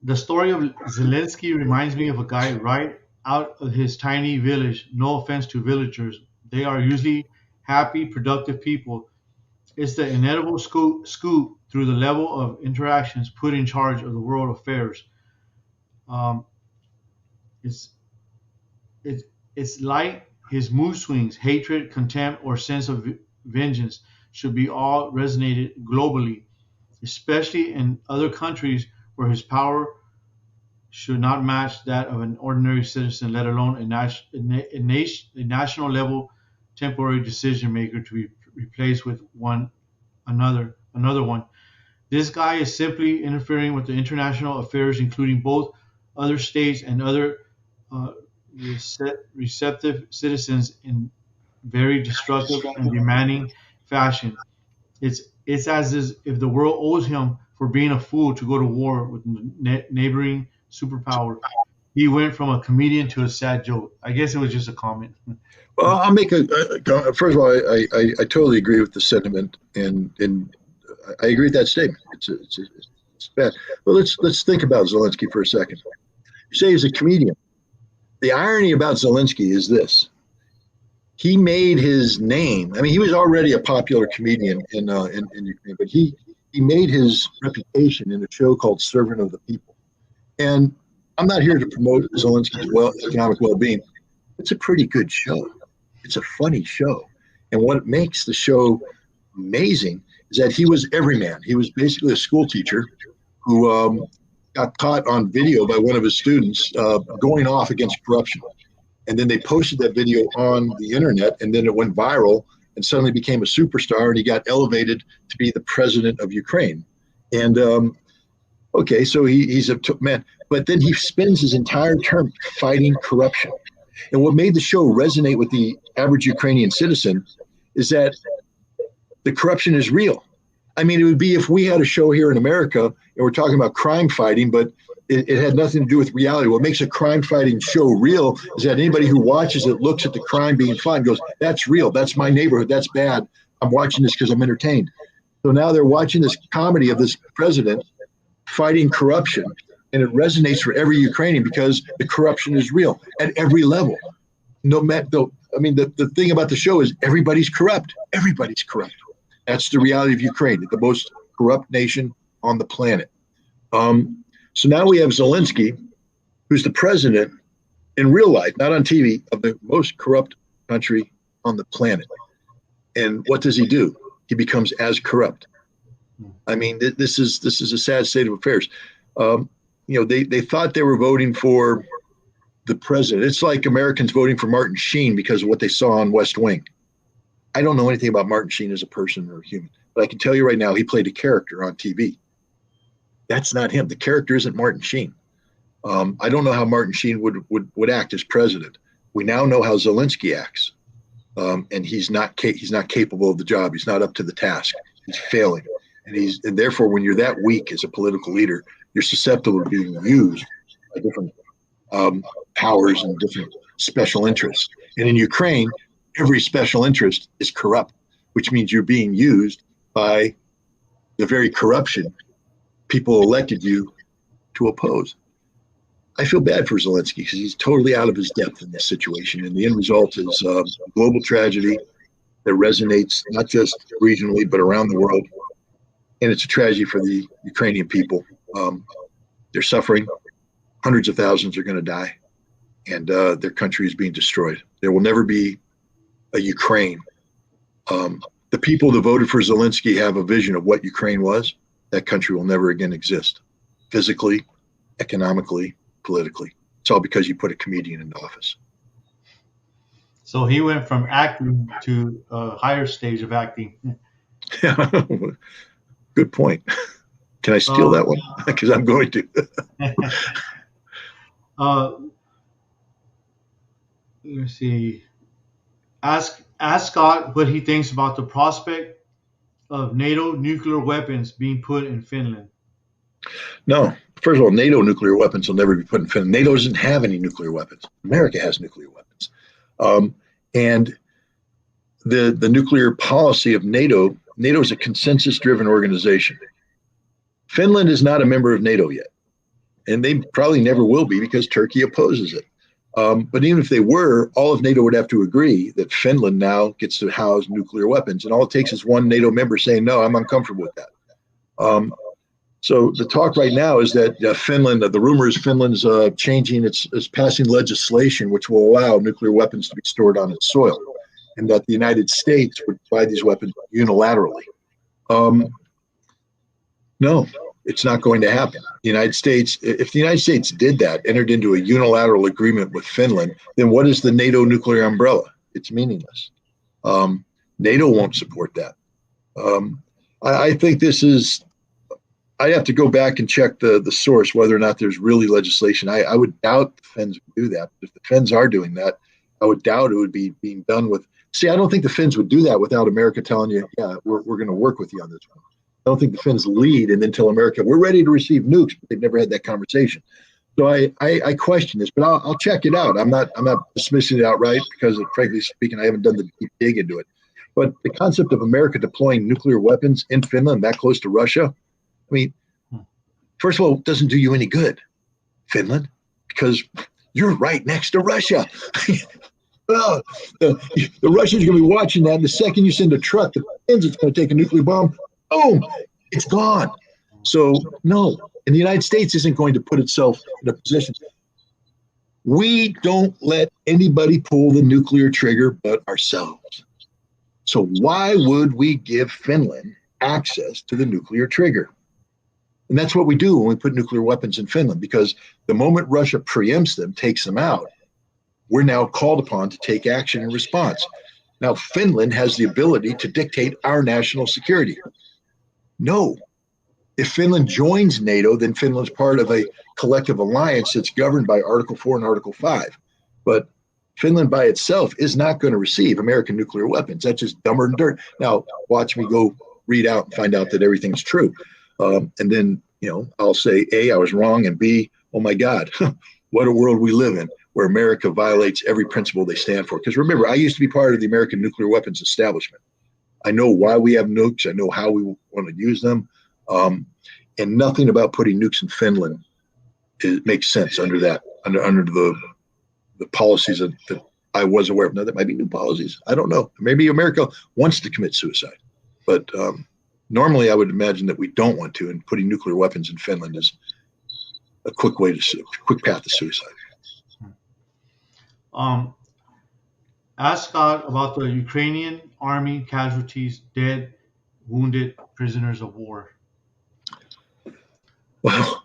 The story of Zelensky reminds me of a guy right out of his tiny village. No offense to villagers, they are usually happy, productive people. It's the inevitable scoop through the level of interactions put in charge of the world affairs. Um, it's it's it's like his mood swings, hatred, contempt, or sense of vengeance should be all resonated globally, especially in other countries where his power should not match that of an ordinary citizen, let alone a national level temporary decision maker to be replaced with another one. This guy is simply interfering with the international affairs, including both other states and other uh, receptive citizens in very destructive and demanding fashion. It's as if the world owes him for being a fool to go to war with neighboring superpower. He went from a comedian to a sad joke. I guess it was just a comment. Well, I'll make first of all, I totally agree with the sentiment, and I agree with that statement. It's bad. But let's think about Zelensky for a second. You say he's a comedian. The irony about Zelensky is this: he made his name. I mean, he was already a popular comedian in Ukraine, but he made his reputation in a show called Servant of the People. And I'm not here to promote Zelensky's economic well-being. It's a pretty good show. It's a funny show. And what makes the show amazing is that he was everyman. He was basically a school teacher who got caught on video by one of his students going off against corruption. And then they posted that video on the internet, and then it went viral and suddenly became a superstar, and he got elevated to be the president of Ukraine. And okay, so he's a man, but then he spends his entire term fighting corruption. And what made the show resonate with the average Ukrainian citizen is that the corruption is real. I mean, it would be if we had a show here in America and we're talking about crime fighting, but it had nothing to do with reality. What makes a crime fighting show real is that anybody who watches it looks at the crime being fought and goes, that's real. That's my neighborhood. That's bad. I'm watching this because I'm entertained. So now they're watching this comedy of this president fighting corruption, and it resonates for every Ukrainian because the corruption is real at every level. No matter, I mean, the thing about the show is everybody's corrupt. Everybody's corrupt. That's the reality of Ukraine, the most corrupt nation on the planet. So now we have Zelensky, who's the president in real life, not on TV, of the most corrupt country on the planet. And what does he do? He becomes as corrupt. I mean, this is a sad state of affairs. They thought they were voting for the president. It's like Americans voting for Martin Sheen because of what they saw on West Wing. I don't know anything about Martin Sheen as a person or a human, but I can tell you right now, he played a character on TV. That's not him. The character isn't Martin Sheen. I don't know how Martin Sheen would act as president. We now know how Zelensky acts, and he's not capable of the job. He's not up to the task. He's failing, and therefore, when you're that weak as a political leader, you're susceptible to being used by different powers and different special interests. And in Ukraine, every special interest is corrupt, which means you're being used by the very corruption people elected you to oppose. I feel bad for Zelensky because he's totally out of his depth in this situation. And the end result is a global tragedy that resonates not just regionally, but around the world. And it's a tragedy for the Ukrainian people. They're suffering. Hundreds of thousands are going to die. And their country is being destroyed. There will never be a Ukraine. The people that voted for Zelensky have a vision of what Ukraine was. That country will never again exist, physically, economically, politically. It's all because you put a comedian in office. So he went from acting to a higher stage of acting. Good point. Can I steal Um, that one? Because I'm going to. uh, let's see. Ask Scott what he thinks about the prospect of NATO nuclear weapons being put in Finland. No, first of all, NATO nuclear weapons will never be put in Finland. NATO doesn't have any nuclear weapons. America has nuclear weapons. And the nuclear policy of NATO is a consensus driven organization. Finland is not a member of NATO yet, and they probably never will be because Turkey opposes it. But even if they were, all of NATO would have to agree that Finland now gets to house nuclear weapons. And all it takes is one NATO member saying, no, I'm uncomfortable with that. So the talk right now is that Finland, the rumor is Finland's is passing legislation which will allow nuclear weapons to be stored on its soil, and that the United States would buy these weapons unilaterally. No, it's not going to happen. The United States, if the United States did that, entered into a unilateral agreement with Finland, then what is the NATO nuclear umbrella? It's meaningless. NATO won't support that. I think this is, I'd have to go back and check the source, whether or not there's really legislation. I would doubt the Finns would do that. If the Finns are doing that, I would doubt it would be being done with. See, I don't think the Finns would do that without America telling you, yeah, we're going to work with you on this one. I don't think the Finns lead and then tell America, we're ready to receive nukes, but they've never had that conversation. So I question this, but I'll check it out. I'm not dismissing it outright because, frankly speaking, I haven't done the deep dig into it. But the concept of America deploying nuclear weapons in Finland, that close to Russia, I mean, first of all, it doesn't do you any good, Finland, because you're right next to Russia. The Russians are going to be watching that. And the second you send a truck, the Finns is going to take a nuclear bomb. Boom, it's gone. So, no. And the United States isn't going to put itself in a position. We don't let anybody pull the nuclear trigger but ourselves. So why would we give Finland access to the nuclear trigger? And that's what we do when we put nuclear weapons in Finland, because the moment Russia preempts them, takes them out, we're now called upon to take action in response. Now, Finland has the ability to dictate our national security. No. If Finland joins NATO, then Finland's part of a collective alliance that's governed by Article 4 and Article 5. But Finland by itself is not going to receive American nuclear weapons. That's just dumber than dirt. Now, watch me go read out and find out that everything's true. And then, I'll say, A, I was wrong, and B, oh my God, what a world we live in, where America violates every principle they stand for. Because remember, I used to be part of the American nuclear weapons establishment. I know why we have nukes. I know how we want to use them. And nothing about putting nukes in Finland makes sense under the policies that I was aware of. Now, there might be new policies. I don't know. Maybe America wants to commit suicide. But normally I would imagine that we don't want to, and putting nuclear weapons in Finland is a quick path to suicide. Ask Scott about the Ukrainian army casualties, dead, wounded, prisoners of war. Well,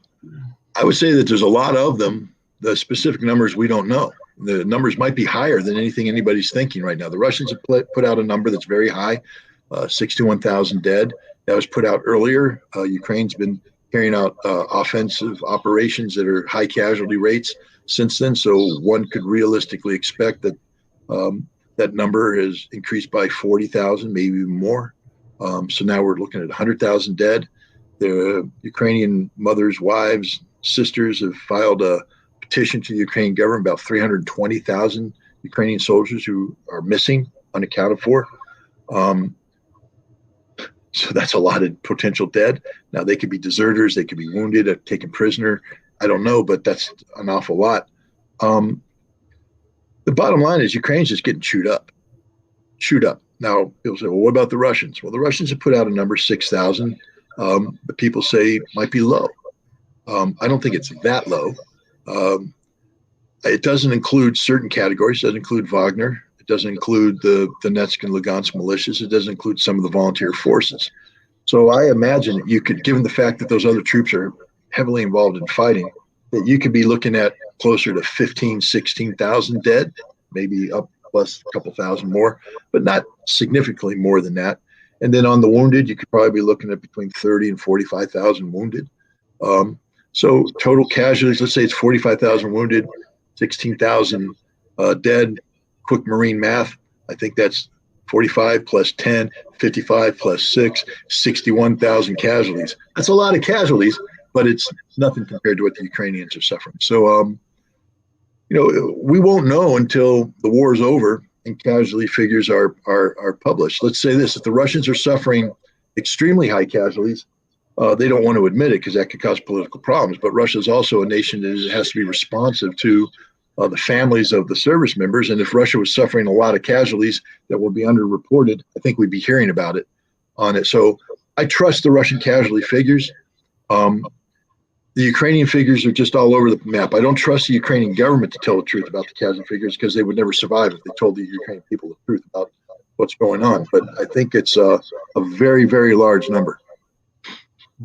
I would say that there's a lot of them. The specific numbers we don't know. The numbers might be higher than anything anybody's thinking right now. The Russians have put out a number that's very high, 61,000 dead. That was put out earlier. Ukraine's been carrying out offensive operations that are high casualty rates since then. So one could realistically expect that that number has increased by 40,000, maybe even more. So now we're looking at 100,000 dead. The Ukrainian mothers, wives, sisters have filed a petition to the Ukrainian government, about 320,000 Ukrainian soldiers who are missing, unaccounted for. So that's a lot of potential dead. Now, they could be deserters, they could be wounded, taken prisoner. I don't know, but that's an awful lot. The bottom line is Ukraine's just getting chewed up. Now, people say, well, what about the Russians? Well, the Russians have put out a number, 6,000. But people say it might be low. I don't think it's that low. It doesn't include certain categories. It doesn't include Wagner. It doesn't include the Donetsk and Lugansk militias. It doesn't include some of the volunteer forces. So I imagine that you could, given the fact that those other troops are heavily involved in fighting, that you could be looking at closer to 15, 16,000 dead, maybe up plus a couple thousand more, but not significantly more than that. And then on the wounded, you could probably be looking at between 30 and 45,000 wounded. So total casualties, let's say it's 45,000 wounded, 16,000 dead. Quick Marine math, I think that's 45 plus 10, 55 plus 6, 61,000 casualties. That's a lot of casualties, but it's nothing compared to what the Ukrainians are suffering. So, we won't know until the war is over and casualty figures are published. Let's say this: if the Russians are suffering extremely high casualties, they don't want to admit it because that could cause political problems. But Russia is also a nation that has to be responsive to the families of the service members. And if Russia was suffering a lot of casualties that will be underreported, I think we'd be hearing about it on it. So I trust the Russian casualty figures. The Ukrainian figures are just all over the map. I don't trust the Ukrainian government to tell the truth about the casualty figures because they would never survive if they told the Ukrainian people the truth about what's going on. But I think it's a very, very large number.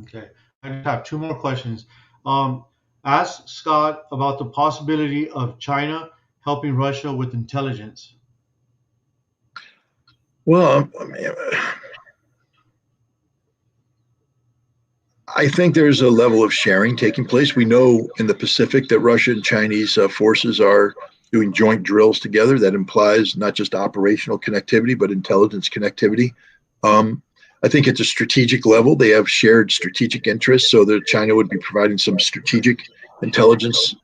Okay. I just have two more questions. Ask Scott about the possibility of China helping Russia with intelligence. Well, I think there's a level of sharing taking place. We know in the Pacific that Russia and Chinese forces are doing joint drills together. That implies not just operational connectivity, but intelligence connectivity. I think at a strategic level, they have shared strategic interests, so that China would be providing some strategic intelligence.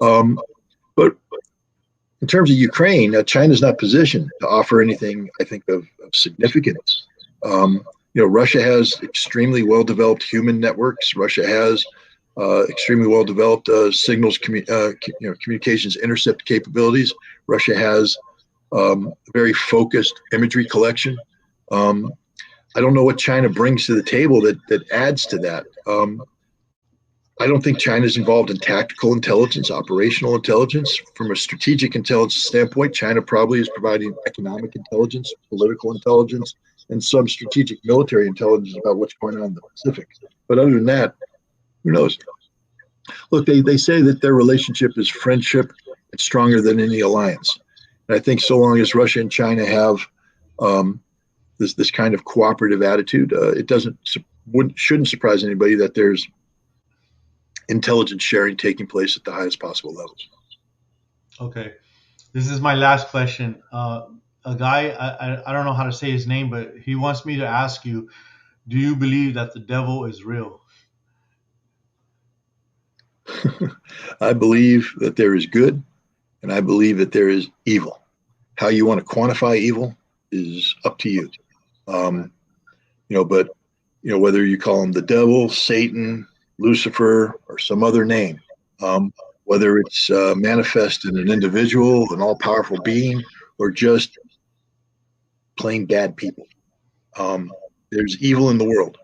But in terms of Ukraine, China's not positioned to offer anything, I think, of significance. Russia has extremely well-developed human networks. Russia has extremely well-developed signals, communications intercept capabilities. Russia has very focused imagery collection. I don't know what China brings to the table that adds to that. I don't think China's involved in tactical intelligence, operational intelligence. From a strategic intelligence standpoint, China probably is providing economic intelligence, political intelligence, and some strategic military intelligence about what's going on in the Pacific. But other than that, who knows? Look, they say that their relationship is friendship. It's stronger than any alliance. And I think so long as Russia and China have this kind of cooperative attitude, it shouldn't surprise anybody that there's intelligence sharing taking place at the highest possible levels. Okay, this is my last question. A guy, I don't know how to say his name, but he wants me to ask you, do you believe that the devil is real? I believe that there is good, and I believe that there is evil. How you want to quantify evil is up to you. But whether you call him the devil, Satan, Lucifer, or some other name, whether it's manifest in an individual, an all-powerful being, or just plain bad people. There's evil in the world.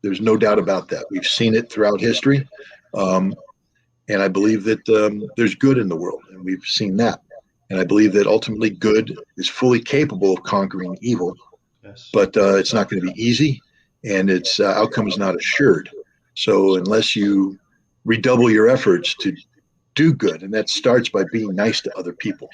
There's no doubt about that. We've seen it throughout history. And I believe that there's good in the world, and we've seen that. And I believe that ultimately good is fully capable of conquering evil. Yes. But it's not going to be easy, and its outcome is not assured. So unless you redouble your efforts to do good, and that starts by being nice to other people.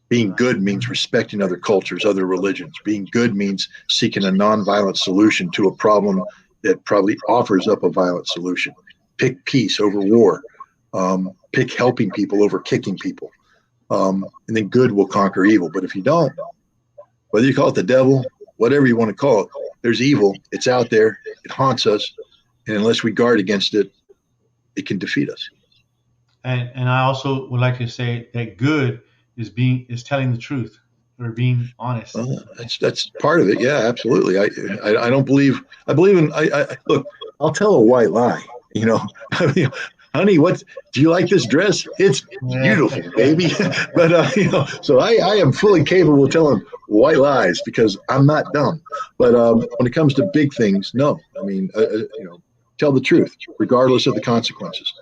Being good means respecting other cultures, other religions. Being good means seeking a nonviolent solution to a problem that probably offers up a violent solution. Pick peace over war. Pick helping people over kicking people. And then good will conquer evil. But if you don't, whether you call it the devil, whatever you want to call it, there's evil. It's out there. It haunts us. And unless we guard against it, it can defeat us. And I also would like to say that good is telling the truth or being honest. That's part of it. Yeah, absolutely. I don't believe. I believe in. Look. I'll tell a white lie. Honey, do you like this dress? It's beautiful, baby. But so I am fully capable of telling white lies because I'm not dumb. But when it comes to big things, no. I mean, tell the truth, regardless of the consequences.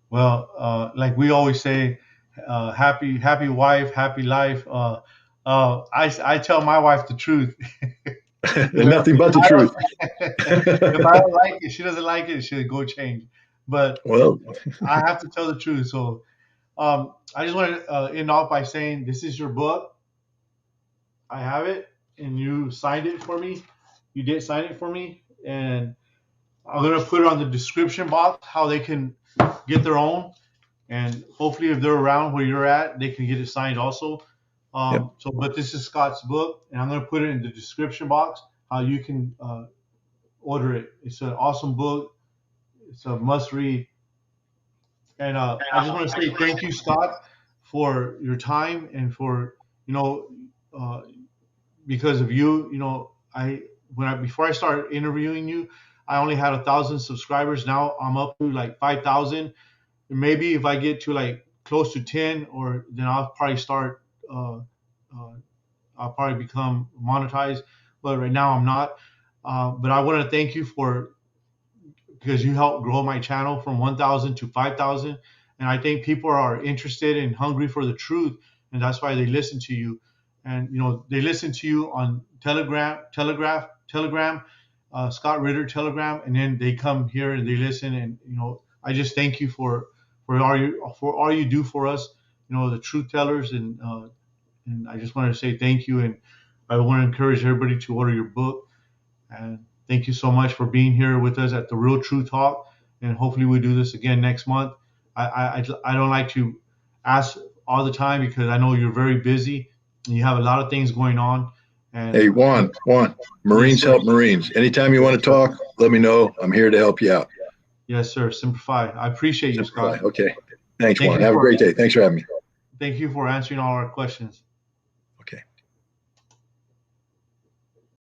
Well, like we always say, happy wife, happy life. I tell my wife the truth. Nothing but the truth. If I don't like it, she doesn't like it, she'll go change. But I have to tell the truth. So I just want to end off by saying this is your book. I have it, and you signed it for me. You did sign it for me, and I'm gonna put it on the description box how they can get their own, and hopefully, if they're around where you're at, they can get it signed also. Yep. But this is Scott's book, and I'm gonna put it in the description box how you can order it. It's an awesome book. It's a must read. And I just want to say thank you, Scott, for your time and for you know uh, because of you, I when I before I started interviewing you, I only had 1,000 subscribers. Now I'm up to like 5,000. Maybe if I get to like close to 10, or then I'll probably start. Uh, I'll probably become monetized, but right now I'm not. But I want to thank you for because you helped grow my channel from 1,000 to 5,000. And I think people are interested and hungry for the truth, and that's why they listen to you. And they listen to you on Telegram, Scott Ritter Telegram, and then they come here and they listen. And I just thank you for all you do for us, the truth tellers, and I just want to say thank you. And I want to encourage everybody to order your book. And thank you so much for being here with us at the Real True Talk. And hopefully we do this again next month. I don't like to ask all the time because I know you're very busy and you have a lot of things going on. And Hey, Juan, Marines yes, sir. help Marines. Anytime you want to talk, let me know. I'm here to help you out. Yes, sir. Simplify. I appreciate you, Simplify. Scott. Okay. Thanks, Thank Juan. you Have a for great day. Thanks for having me. thank you for answering all our questions.